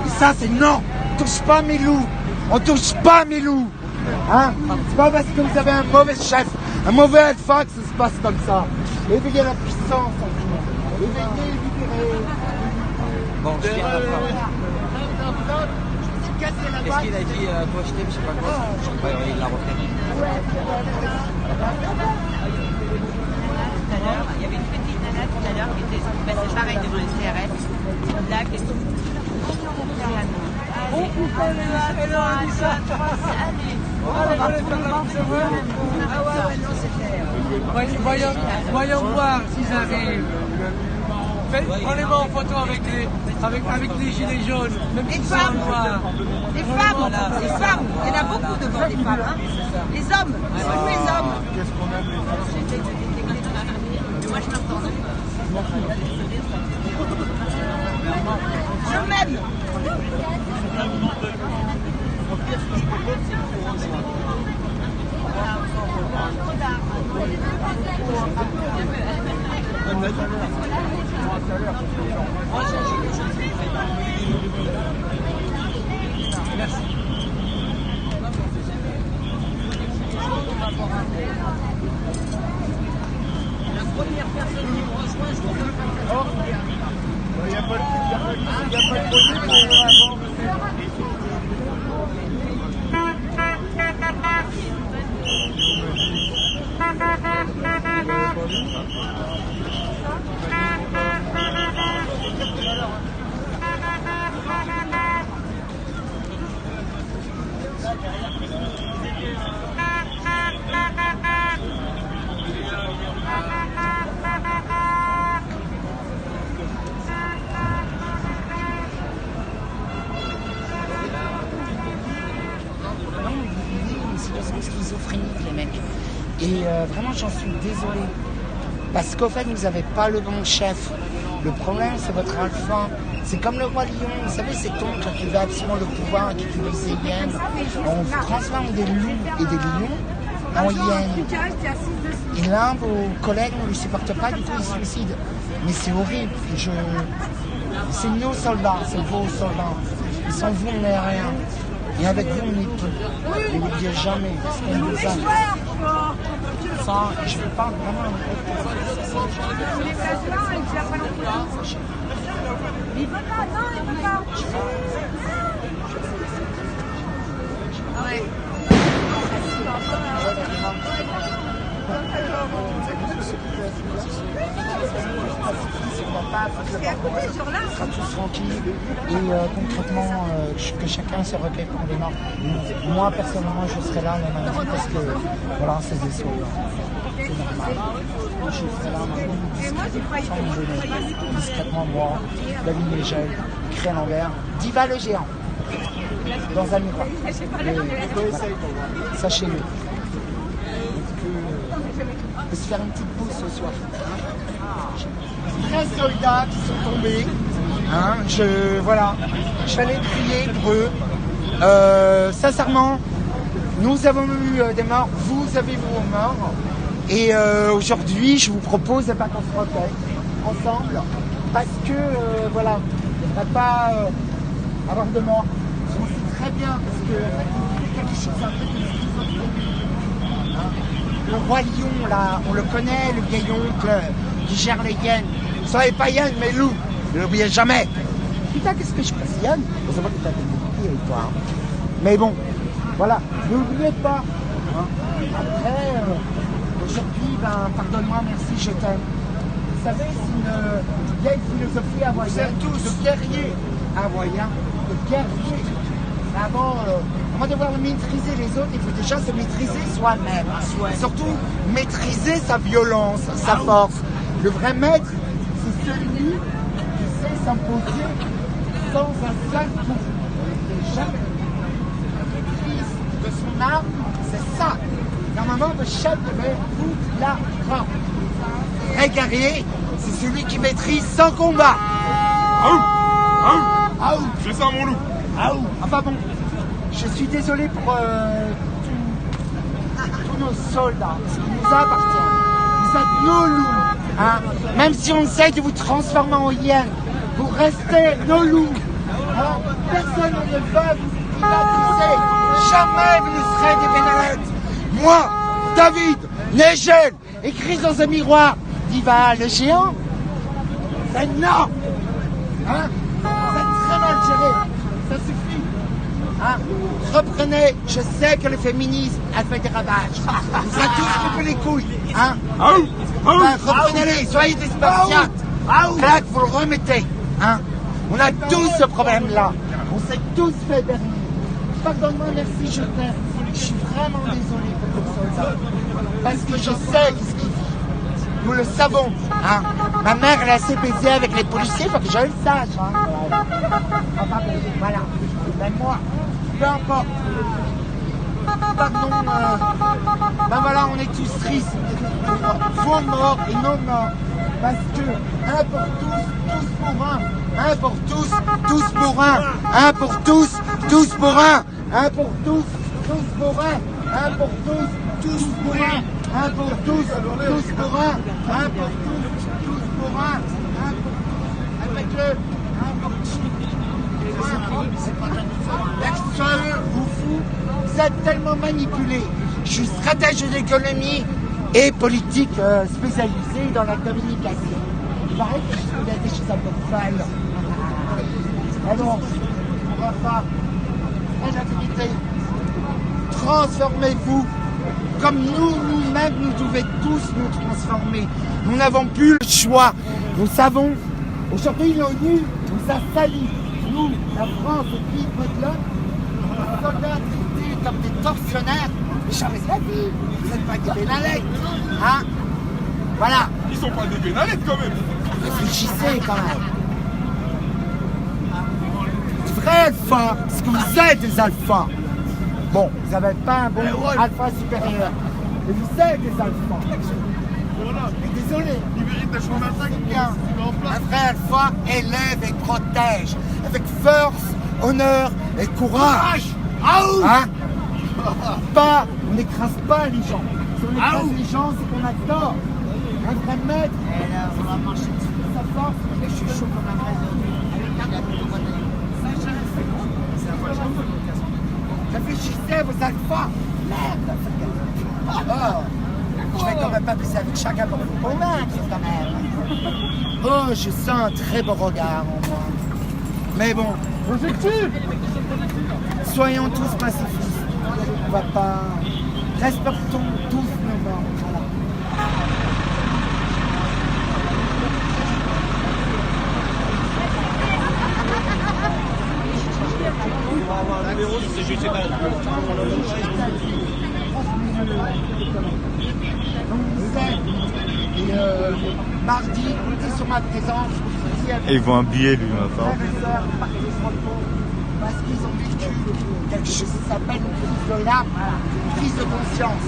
Et ça, c'est non. On touche pas mes loups. On touche pas mes loups. Hein? C'est pas parce que vous avez un mauvais chef, un mauvais alpha que ça se passe comme ça. Éveillez la puissance en vous. Éveillez, libérez. Bon, je viens d'apprendre. Qu'est-ce qu'il a dit, toi je t'aime, je sais pas quoi. Je sais pas, il l'a refait. Il y avait une petite nana tout à l'heure qui était passée pareil devant les CRS. Là, qu'est-ce que elle a dit ça. Voyons voir s'ils arrivent. Prenez-moi en photo avec les gilets jaunes, même les s'ils femmes, sont noirs. les femmes, les femmes, il y en a beaucoup devant les femmes. Hein. Les hommes, surtout les hommes. Qu'est-ce qu'on aime les femmes? Moi je m'entends. Je m'aime. Merci. La première personne qui me rejoint, je trouve. Il n'y a pas de schizophrénique les mecs. Et vraiment j'en suis désolé. Parce qu'au fait vous n'avez pas le bon chef. Le problème c'est votre alpha. C'est comme le roi lion, vous savez cet oncle qui veut absolument le pouvoir, qui tue les hyènes. On transforme des loups et des lions en hyènes. Et là vos collègues ne le supportent pas, du coup ils se suicident. Mais c'est horrible. C'est nos soldats, c'est vos soldats. Et sans vous on n'est rien. Et avec vous, on est peu. Et n'oubliez jamais, parce qu'on vous a. Ça, je ne peux pas vraiment. Il veut pas, non, il veut pas. Ouais. On sera tous tranquilles et concrètement que chacun se recueille pour les morts. Moi personnellement je serai là le lundi parce que voilà c'est des sauts. C'est normal. Je serai là sans me donner, discrètement boire, la ligne des gels, créer l'envers, Diva le géant dans un miroir. Sachez-le. On peut se faire une petite pause ce soir. 13 soldats qui sont tombés. Hein, je vais aller prier pour eux. Sincèrement, nous avons eu des morts, vous avez eu vos morts. Et aujourd'hui, je vous propose qu'on se recueille ensemble. Parce que, voilà, ne devrait pas avoir de mort. On sait très bien, parce que en fait, il y a quelque chose un peu de schizophrénie. Le roi lion, là, on le connaît, le vieil oncle qui gère les hyènes. Vous savez pas Yann, mais loup, ne l'oubliez jamais. Putain, qu'est-ce que je passe, Yann? On sait pas que t'as des avec toi. Hein. Mais bon, voilà, n'oubliez pas. Hein. Après, aujourd'hui, ben, pardonne-moi, merci, je t'aime. Vous savez, c'est une vieille philosophie hawaïenne, de guerrier hawaïen, de guerrier. Avant de devoir maîtriser les autres, il faut déjà se maîtriser soi-même. Surtout, maîtriser sa violence, sa force. Le vrai maître, c'est celui qui sait s'imposer sans un seul coup. Jamais. La maîtrise de son arme, c'est ça. Normalement, le chef devait toute la force. Vrai guerrier, c'est celui qui maîtrise sans combat. C'est ça mon loup. Enfin bon, je suis désolé pour tous nos soldats, ce qui nous appartient. Vous êtes nos loups. Hein? Même si on essaie de vous transformer en hyène, vous restez nos loups. Hein? Personne ne va vous privatiser. Jamais vous ne serez des Bénalettes. Moi, David, Nigel, écrit dans un miroir, Diva le géant, c'est non. Hein? Vous êtes très mal géré. Ça suffit. Hein? Reprenez, je sais que le féminisme a fait des ravages. Vous êtes tous coupés les couilles. Hein? Reprenez-les, soyez des Spartiates. Clac, vous le remettez. Hein? On a tous ce problème-là. On s'est tous fait berner. Pardonne-moi, merci, je t'aime. Je suis vraiment désolé pour le soldat. Parce que je sais ce qu'il vit. Nous le savons. Hein? Ma mère, elle a assez baisé avec les policiers, il faut que je le sache. Hein? Voilà. Ben moi, peu importe. Pardon, ben voilà, on est tous tristes. Vos morts et nos morts. Parce que, un pour tous, tous pour un. Un pour tous, tous pour un. Un pour tous, tous pour un. Un pour tous, tous pour un. Un pour tous, tous pour un. Un pour tous, tous pour un. Un pour tous, tous pour un. Un pour tous. Avec-le. Un pour tous. Personne vous fout. Vous êtes tellement manipulés. Je suis stratège d'économie et politique spécialisé dans la communication. Il paraît que je suis des choses un peu folles. Alors, on va pas. La vérité. Transformez-vous comme nous-mêmes, nous devons tous nous transformer. Nous n'avons plus le choix. Nous savons, aujourd'hui l'ONU nous a salis. Nous, la France, le pays de l'homme, les soldats traités comme des tortionnaires. Mais jamais la vie, vous n'êtes pas des Bénalettes. Hein? Voilà. Ils sont pas des Bénalettes quand même. Réfléchissez quand même. Vrais alphas, parce que vous êtes des alphas. Bon, vous n'avez pas un bon alpha supérieur. Mais vous êtes des alphas. Mais désolé. Ils méritent d'être en attaque. C'est bien. Un vrai alpha élève et protège. Avec force, honneur et courage. Hein? Pas, on n'écrase pas les gens. Si on écrase les gens, c'est qu'on a tort. Un vrai maître, on va marcher dessus de sa force. Et je suis chaud comme un vrai. Réfléchissez, vos alphas. Merde. Je vais quand même pas baisser avec chacun pour vous convaincre quand même. Oh, je sens un très beau regard en moi. Mais bon, soyons tous pacifistes. On va pas. Respectons tous nos morts. Voilà. Et mardi, comptez sur ma présence. Et ils vont un billet, lui, ma part. Parce qu'ils ont vécu quelque chose qui s'appelle une crise de l'âme, une crise de conscience.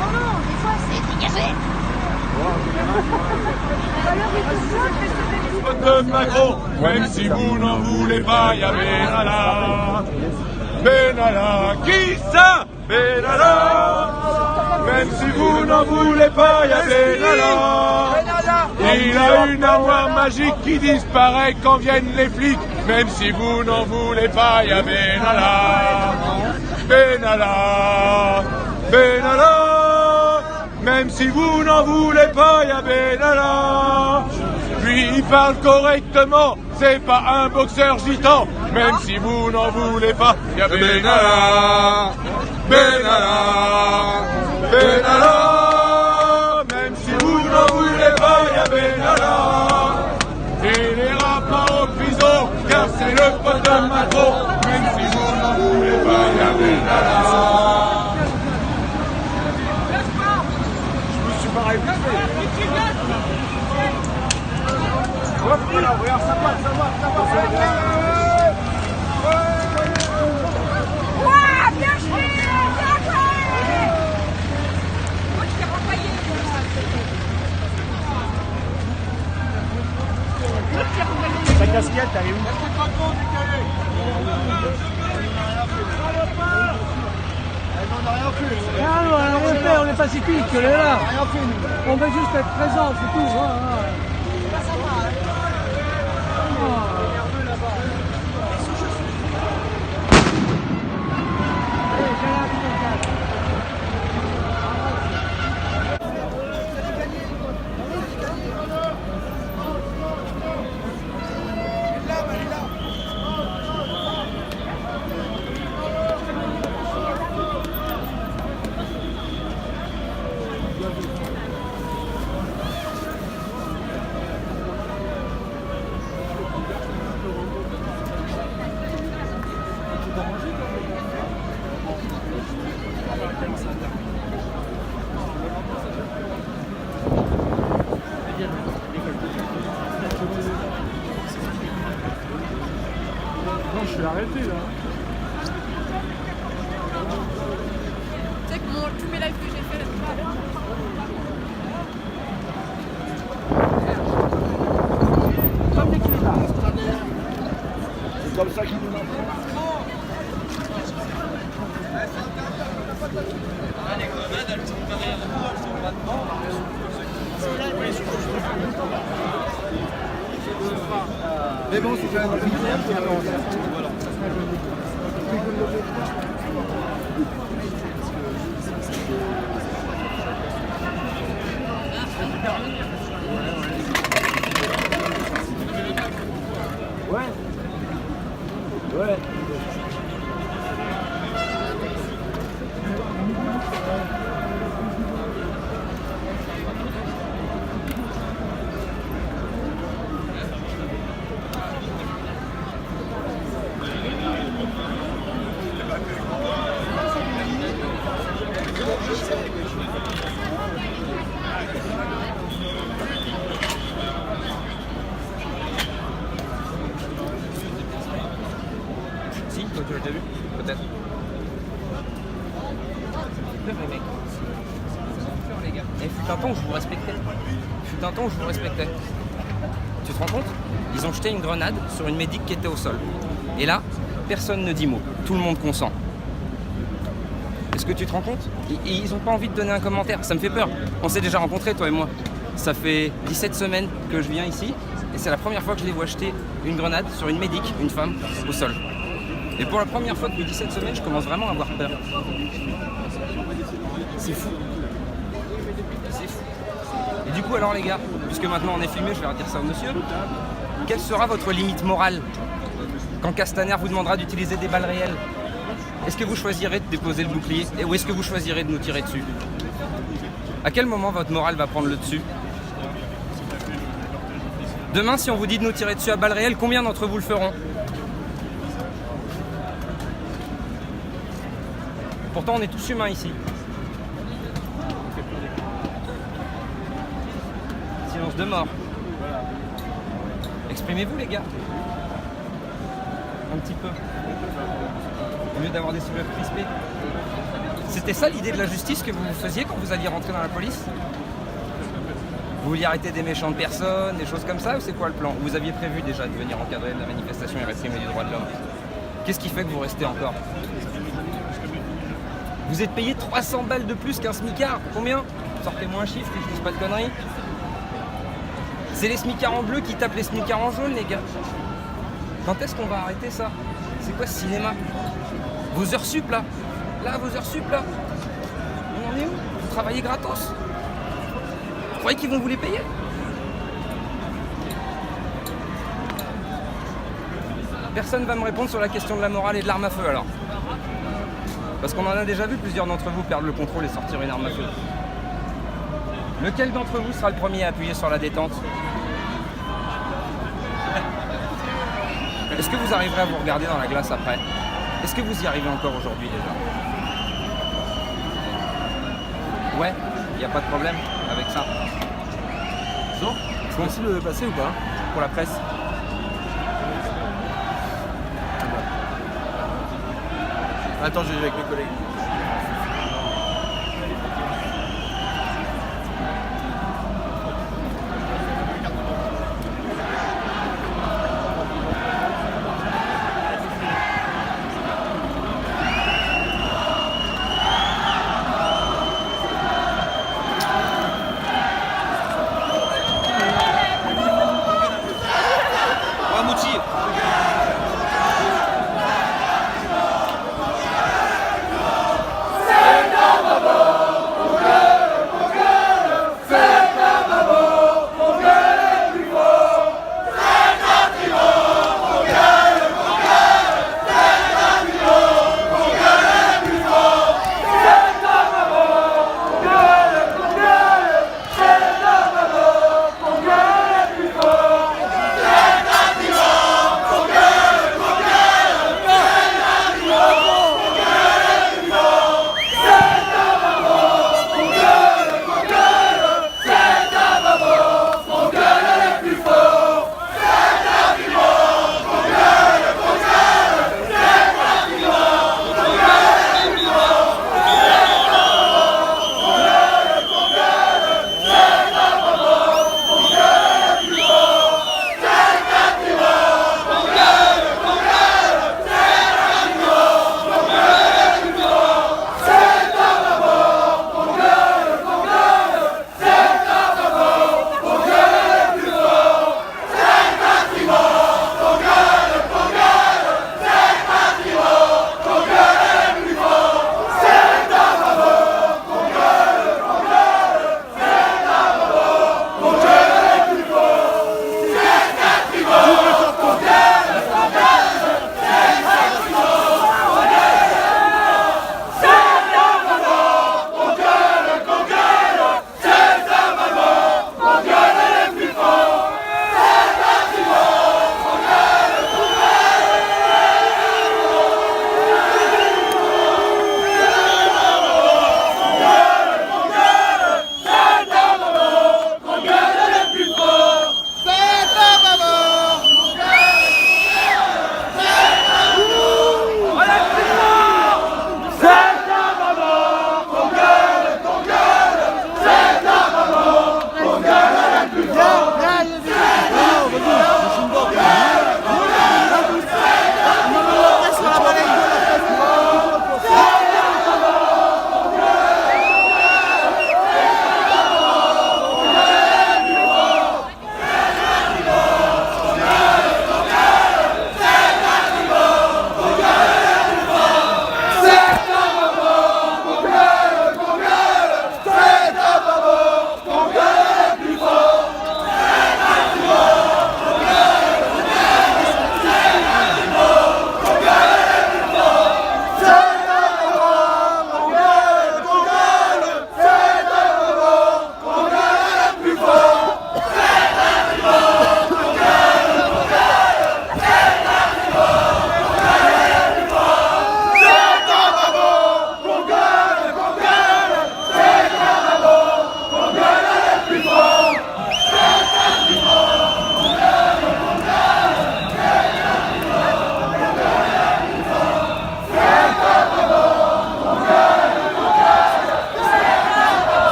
Oh non, des fois c'est dégagé. De Macron, même si vous n'en voulez pas, il y a Benalla. Benalla, qui ça? Benalla. Même si vous n'en voulez pas, il y a Benalla. Il a une armoire magique qui disparaît quand viennent les flics. Même si vous n'en voulez pas, il y a Benalla. Benalla. Benalla. Même si vous n'en voulez pas, il y a Benalla. Lui, il parle correctement, c'est pas un boxeur gitan. Même si vous n'en voulez pas, il y a Benalla. Benalla. Benalla. Même si vous n'en voulez pas, il y a Benalla. Il n'ira pas en prison, car c'est le pote de Macron. Même si vous n'en voulez pas, il y a Benalla. Je me suis pas réveillé. Voilà, regarde, ça va. Ouah, bien joué, bien joué. Moi, je t'ai renvoyé. Ta casquette, elle est où? On est pacifique, on est là. On veut juste être présent, c'est tout. Non, je suis arrêté là. Tu sais que tous mes lives que j'ai fait là. C'est comme ça qu'il nous manque. Mais bon, c'est quand même voilà. Ouais. Si, toi tu l'as déjà vu? Peut-être. Les gars. Et fut un temps où je vous respectais. Tu te rends compte? Ils ont jeté une grenade sur une médic qui était au sol. Et là, personne ne dit mot. Tout le monde consent. Est-ce que tu te rends compte? Ils n'ont pas envie de donner un commentaire. Ça me fait peur. On s'est déjà rencontrés, toi et moi. Ça fait 17 semaines que je viens ici. Et c'est la première fois que je les vois jeter une grenade sur une médic, une femme, au sol. Et pour la première fois depuis 17 semaines, je commence vraiment à avoir peur. C'est fou. C'est fou. Et du coup, alors les gars, puisque maintenant on est filmé, je vais redire ça au monsieur. Quelle sera votre limite morale quand Castaner vous demandera d'utiliser des balles réelles? Est-ce que vous choisirez de déposer le bouclier ou est-ce que vous choisirez de nous tirer dessus? À quel moment votre morale va prendre le dessus? Demain, si on vous dit de nous tirer dessus à balles réelles, combien d'entre vous le feront? Pourtant, on est tous humains ici. Silence de mort. Exprimez-vous, les gars. Un petit peu. Au lieu d'avoir des soulèvements crispés. C'était ça l'idée de la justice que vous faisiez quand vous alliez rentrer dans la police? Vous vouliez arrêter des méchantes personnes, des choses comme ça, ou c'est quoi le plan? Vous aviez prévu déjà de venir encadrer la manifestation et réprimer les droits de l'homme. Qu'est-ce qui fait que vous restez encore? Vous êtes payé 300 balles de plus qu'un smicard. Combien? Sortez-moi un chiffre, que je dise pas de conneries. C'est les smicards en bleu qui tapent les smicards en jaune, les gars. Quand est-ce qu'on va arrêter ça? C'est quoi ce cinéma? Vos heures sup là? Là, vos heures sup là? On en est où? Vous travaillez gratos? Vous croyez qu'ils vont vous les payer? Personne va me répondre sur la question de la morale et de l'arme à feu alors. Parce qu'on en a déjà vu plusieurs d'entre vous perdre le contrôle et sortir une arme à feu. Lequel d'entre vous sera le premier à appuyer sur la détente? Est-ce que vous arriverez à vous regarder dans la glace après? Est-ce que vous y arrivez encore aujourd'hui déjà? Ouais, il n'y a pas de problème avec ça. Bonjour, c'est possible de passer ou pas? Pour la presse. Attends, je vais avec mes collègues.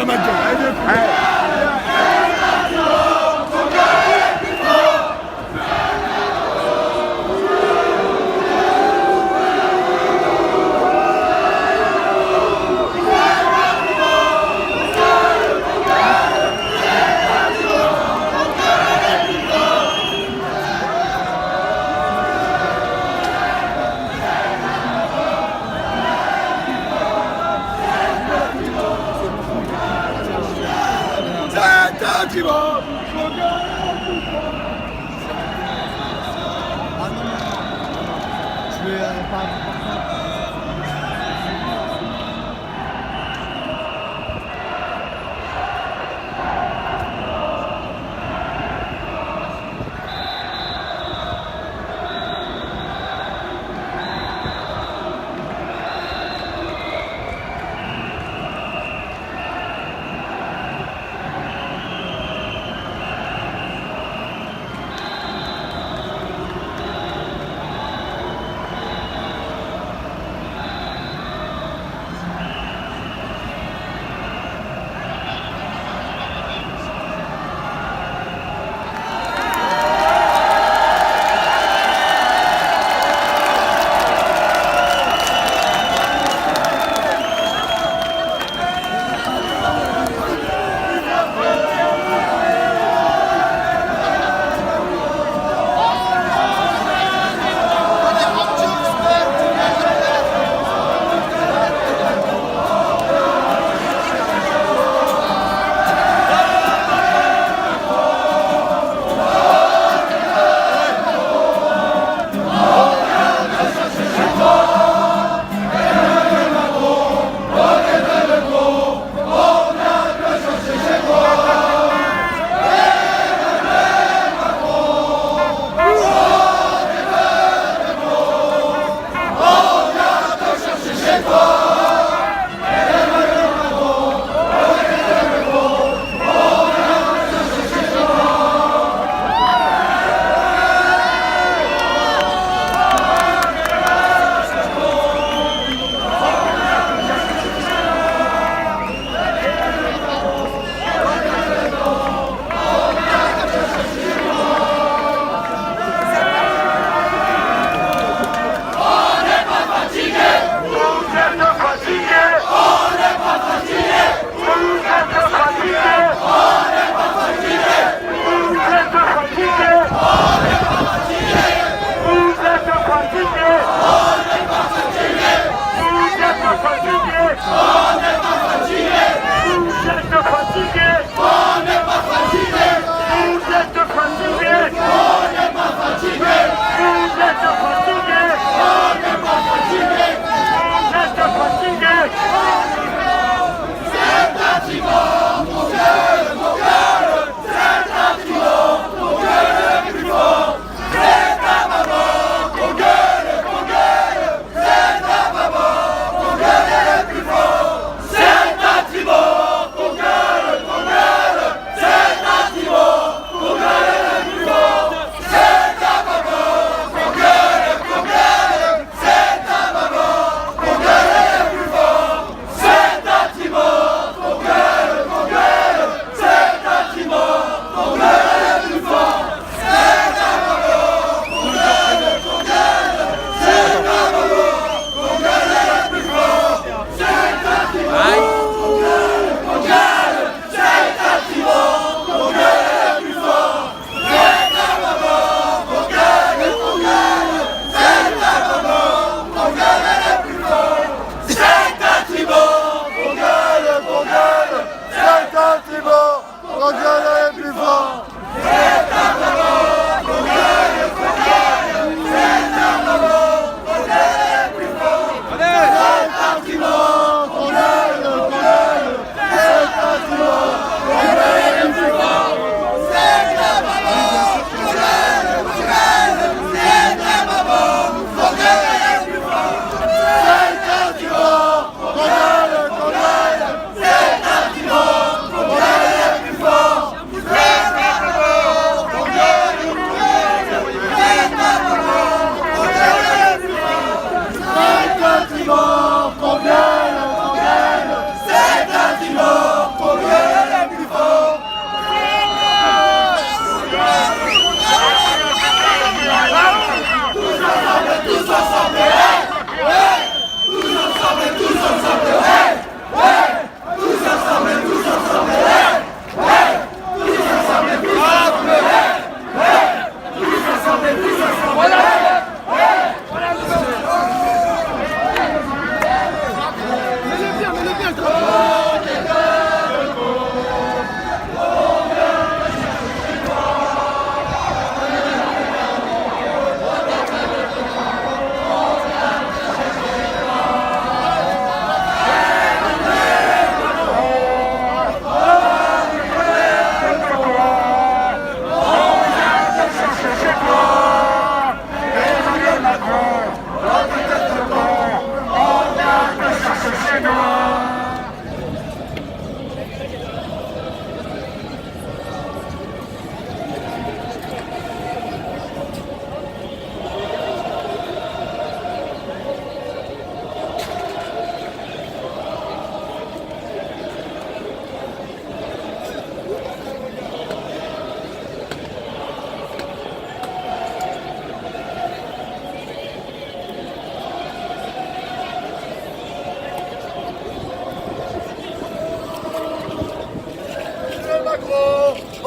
la ma gueule.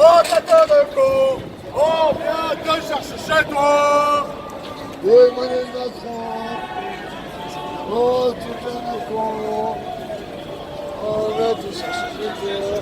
Oh, t'attends de coup. On vient te chercher chez toi. Emmanuel Macron. Oh, tu fais Macron. On vient te chercher chez toi.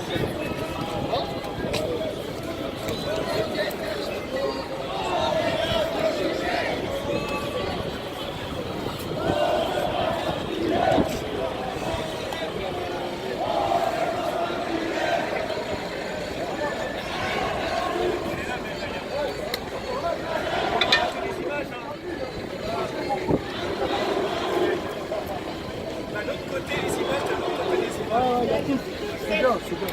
C'est bien, c'est bien.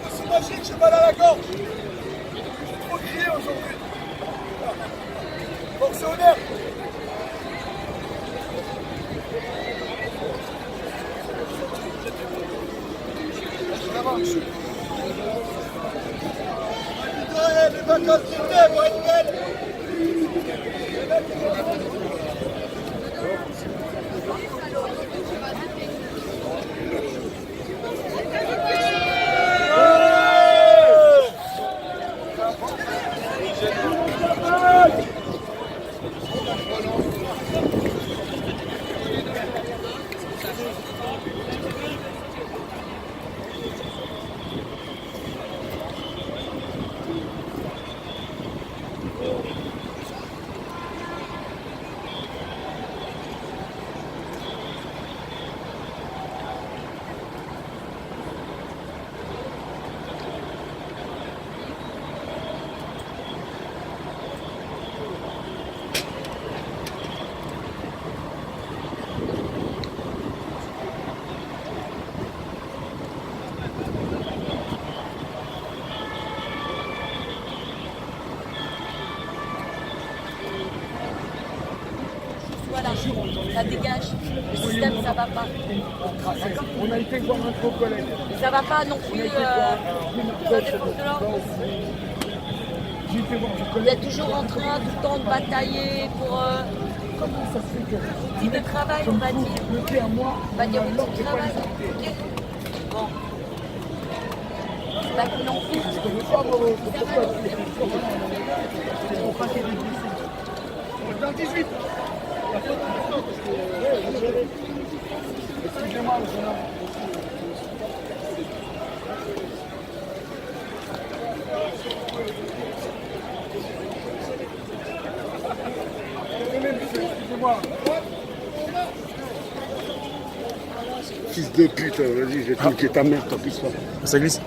C'est magique, j'ai mal à la gorge. J'ai trop crié aujourd'hui. Fonctionnaire. Ça marche. Les vacances d'été vont être belles. Voilà, ça dégage. Le système, ça va pas. On a été voir un de vos collègues. Ça va pas non plus. Les forces de l'ordre. Vous êtes toujours en train tout le temps de batailler pour outil de travail, on va dire. On va dire outil de travail. Ok. Bon. C'est pas que non plus. Dans 18. Excusez-moi, monsieur. Excusez-moi. Fils de pute, vas-y, je vais tranquille ta mère, tant pis pas. Ça glisse.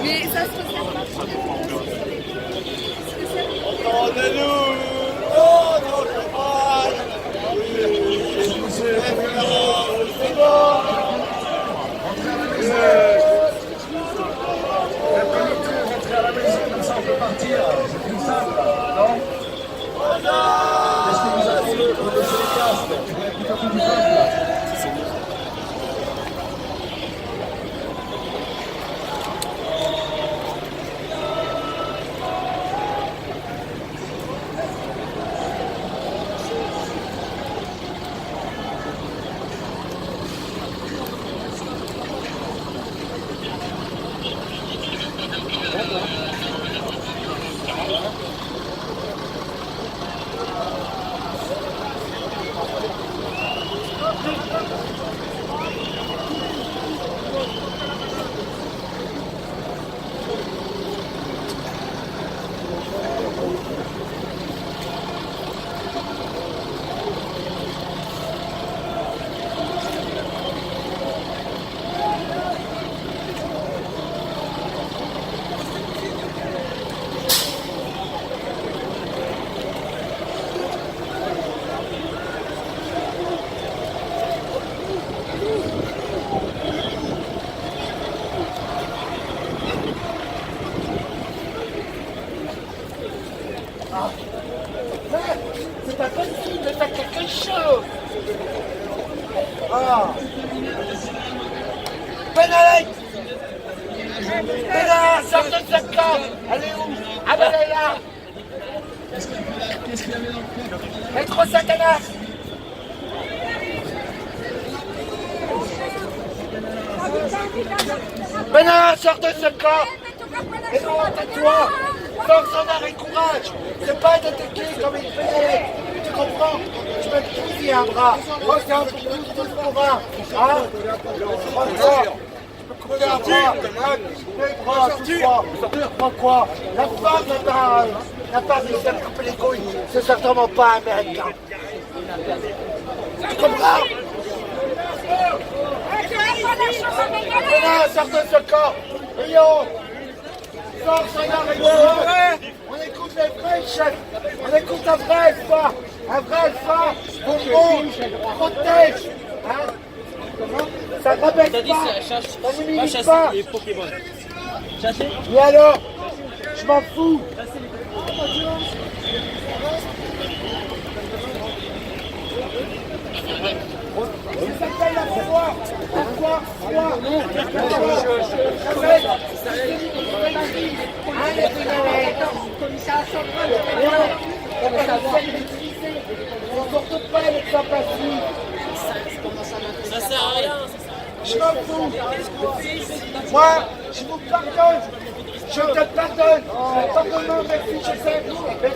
Mais ça se ressemble pas. C'est pas possible, faites quelque chose. Ah. Benalek, sors de ce camp. Elle est où? Ah ben elle est là. Maître Satanas. Benalek, sors de ce camp. Et non, tais-toi. Force en arrêt, courage. C'est pas d'attaquer comme une Benalek. Tu comprends? Tu m'as tout un bras. Moi, c'est un peu plus de mon bras. Hein? Couper un bras, les bras, tout ça. Pourquoi? La femme n'a pas réussi à me couper les couilles. C'est certainement pas américain. Tu comprends? Voilà, sors de ce camp. Rio, sors, on écoute les vrais chefs. On écoute un vrai alpha. Un vrai alpha, on monte, protège. Hein? Ça ne rabaisse pas, ça ne limite pas. Et alors, je m'en fous. Il s'appelle la foi. Pourquoi? On porte pas les sympathies. Ça sert à rien. Je m'en fous. Moi, je vous pardonne. Je te pardonne. Pardonne-moi, merci, je sais. Mais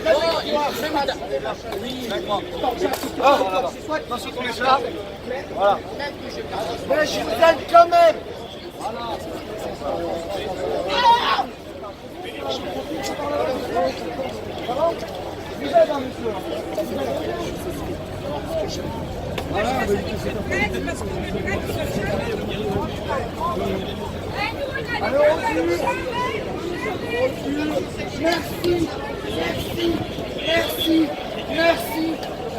voilà. Mais je vous aime quand même. Vous êtes un monsieur. Alors, merci, merci, merci, merci,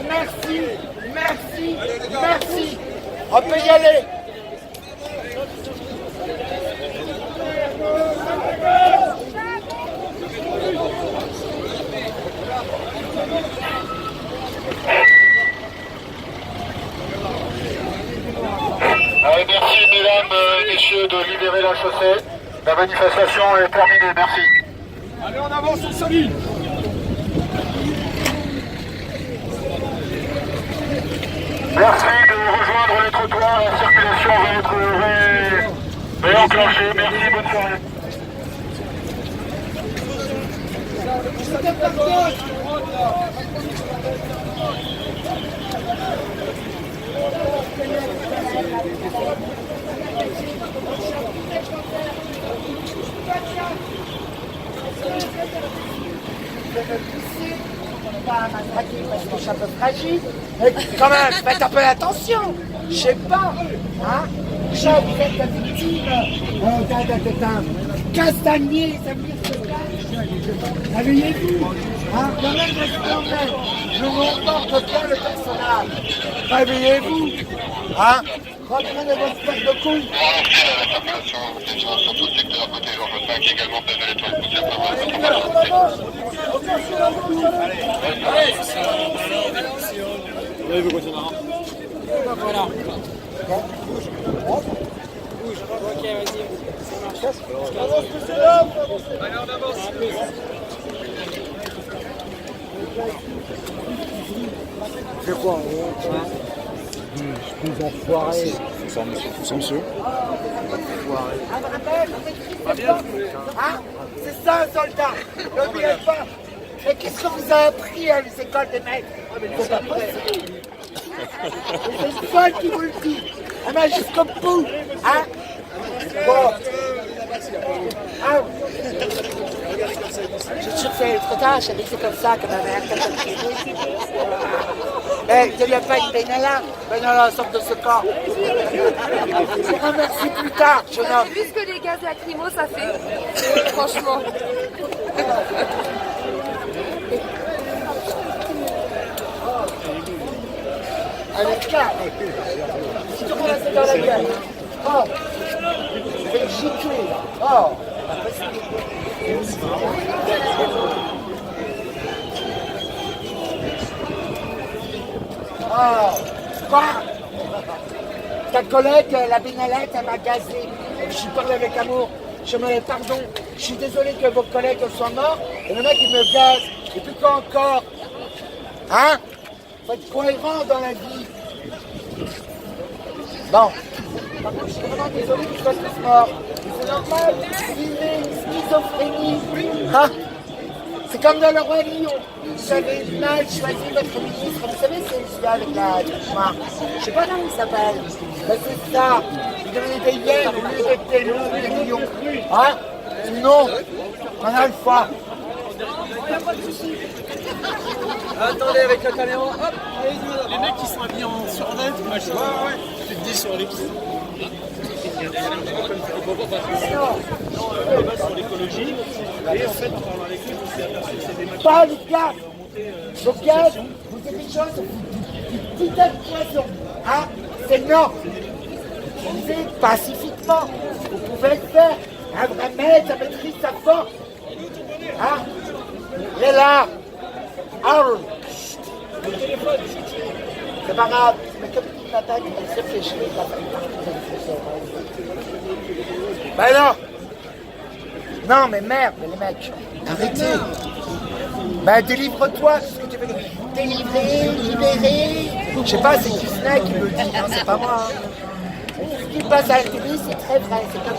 merci, merci, merci. On peut y aller. Merci mesdames, messieurs de libérer la chaussée. La manifestation est terminée, merci. Allez, en avance, on s'aligne. Merci de rejoindre les trottoirs, la circulation va être réenclenchée. Merci, bonne soirée. Pas m'attraquer parce que je suis un peu fragile. Mais quand même, faites un peu attention. Je sais pas. Hein? Chat, vous êtes la victime d'un castagnier, ça veut dire ce cache. Réveillez-vous. Hein, quand même, respectez. Je vous reporte pas le personnage. Réveillez-vous. Hein, reprenez votre paire de couilles. Voilà. Bouge. Ok, vas-y. Allez, on avance. C'est quoi, je enfoirés. C'est monsieur. Hein? C'est ça, un soldat. N'oubliez pas. Mais qu'est-ce que vous avez appris à les écoles des mecs? C'est pas possible. C'est une folle qui vous le dit. Ah ben jusqu'au bout. Hein? Bon. Ah. J'ai toujours fait le trottage, je savais que c'est comme ça que ma mère Eh, tu n'as pas une Benalla? Benalla sort de ce corps. Je vous remercie plus tard, jeune homme. J'ai vu ce que les gaz lacrymaux ça fait. Franchement. Allez, là. Si tu rentres dans la gueule. Oh. Je vais gicler. Oh. Oh. Quoi? Ta collègue, la Bénalette, elle m'a gazé. Je suis parlé avec amour. Je me pardon. Je suis désolé que vos collègues soient morts. Et le mec, il me gaze. Et puis quoi encore? Hein? Faut être cohérent dans la vie. Bon. Par contre, je suis vraiment désolé qu'ils soient tous morts. C'est normal. Vivez une schizophrénie. Hein? C'est comme dans le Roi Lion. Vous avez mal choisi votre ministre. Vous savez, c'est celui-là avec la noire. Je sais pas comment il s'appelle. Mais c'est ça. Il devenait des hyènes au lieu d'être des loups, des lions. Hein? Non. Un alpha. Attendez avec la caméra. Hop, allez-y. Les mecs qui sont habillés en survêt, machin. Ouais. Tu te dis sur les pieds. Sur l'écologie. Et en fait, en parlant avec eux, je me suis aperçu que c'était des Pas de gaz. Le gaz, vous avez des choses. Putain de poisson. Hein? C'est non. Vivez pacifiquement. Vous pouvez le faire. Un vrai maître, ça maîtrise sa force. Hein? Il est là. Arr. C'est pas grave. Mais comme il m'attaque, il se réfléchit. Ben non. Non, mais merde, les mecs. Arrêtez. Ben délivre-toi. C'est ce que tu veux dire. Délivrer, libérer. Je sais pas, c'est Disney qui me le dit, hein, c'est pas moi. Hein. Ce qui passe à la télé, c'est très vrai. C'est comme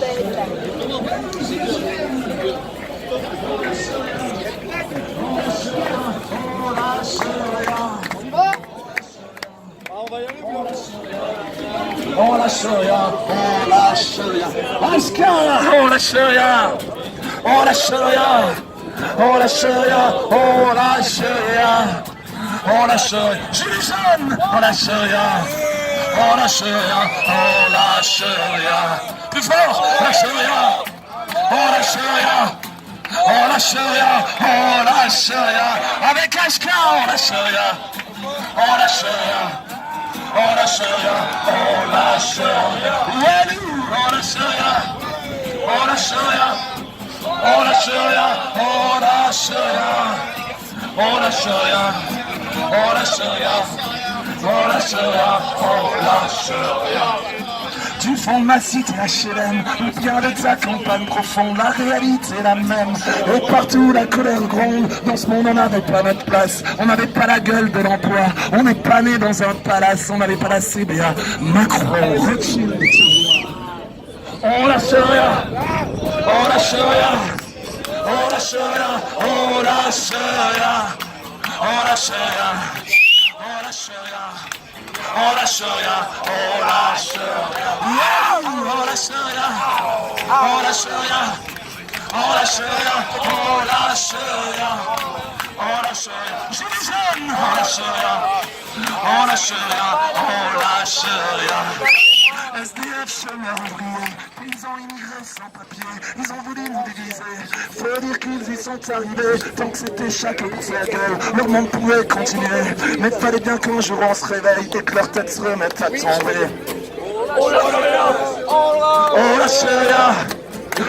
On lâche rien, on lâche rien. Ascar, on lâche rien. On lâche rien. On lâche rien, on lâche rien. On lâche rien. Gilets jaunes, on lâche rien. On lâche rien, on lâche rien. Plus fort, on lâche rien. On lâche rien. On lâche rien, on lâche rien. Avec Ascar, on lâche rien. On lâche rien. On lâche rien, on lâche rien. Walou, on lâche rien. On lâche rien. On lâche rien, on lâche rien. On lâche rien. On lâche rien. On lâche rien, on lâche rien. Du fond de ma cité HLM, ou bien de ta campagne profonde, la réalité est la même. Et partout la colère gronde, dans ce monde on n'avait pas notre place, on n'avait pas la gueule de l'emploi, on n'est pas né dans un palace, on n'avait pas la CBA, Macron, Rothschild. On lâche rien, on lâche rien, on lâche rien, on lâche rien, on lâche rien, on lâche rien. On lâche rien, on lâche rien, on lâche rien, on lâche rien, on lâche rien, on lâche rien, on lâche rien, gilets jaunes, on lâche rien, on lâche rien, on lâche rien, SDF révolutionnaires ouvriers, paysans immigrés sans papier, ils ont voulu nous diviser. Faut dire qu'ils y sont arrivés, tant que c'était chacun pour sa gueule, leur monde pouvait continuer. Mais fallait bien qu'un jour on se réveille et que leur tête se remette à tomber. On lâche rien, on lâche rien,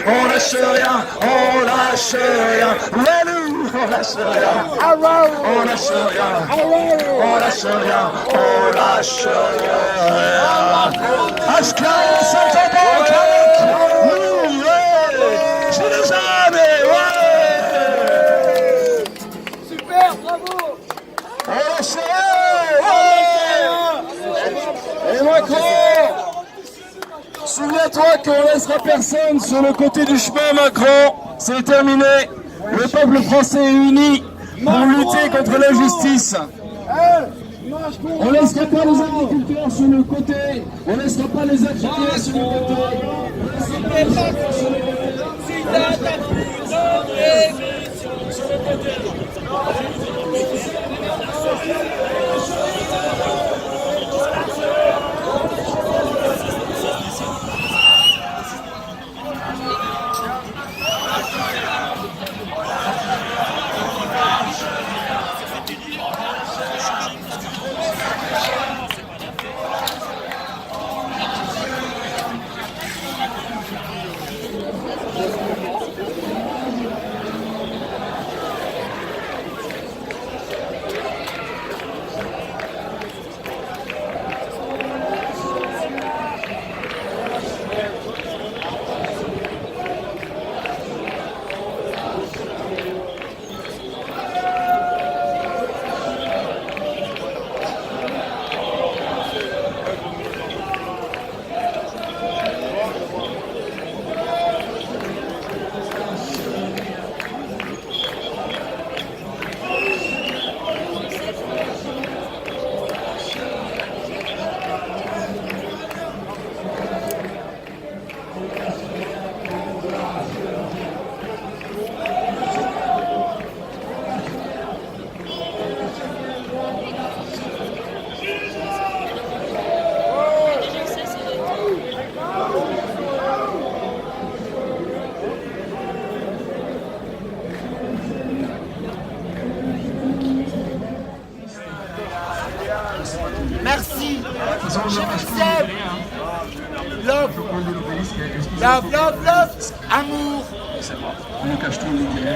on lâche rien, on lâche rien. Ouais, nous, on lâche rien, on lâche rien, on lâche rien, on lâche rien. Ascalon, Saint-Amand, Calic, nous, ouais, j'ai les jamais, ouais. Super, bravo. On lâche rien, et Macron. Souviens-toi qu'on laissera personne sur le côté du chemin, Macron. C'est terminé. Le peuple français est uni pour lutter contre l'injustice. On ne laissera pas les agriculteurs sur le côté. On ne laissera pas les agriculteurs sur le côté. On ne laissera pas les sur le côté. Merci. GMSM. Love. Love, love, love. Amour. On nous cache tout, on nous dit rien.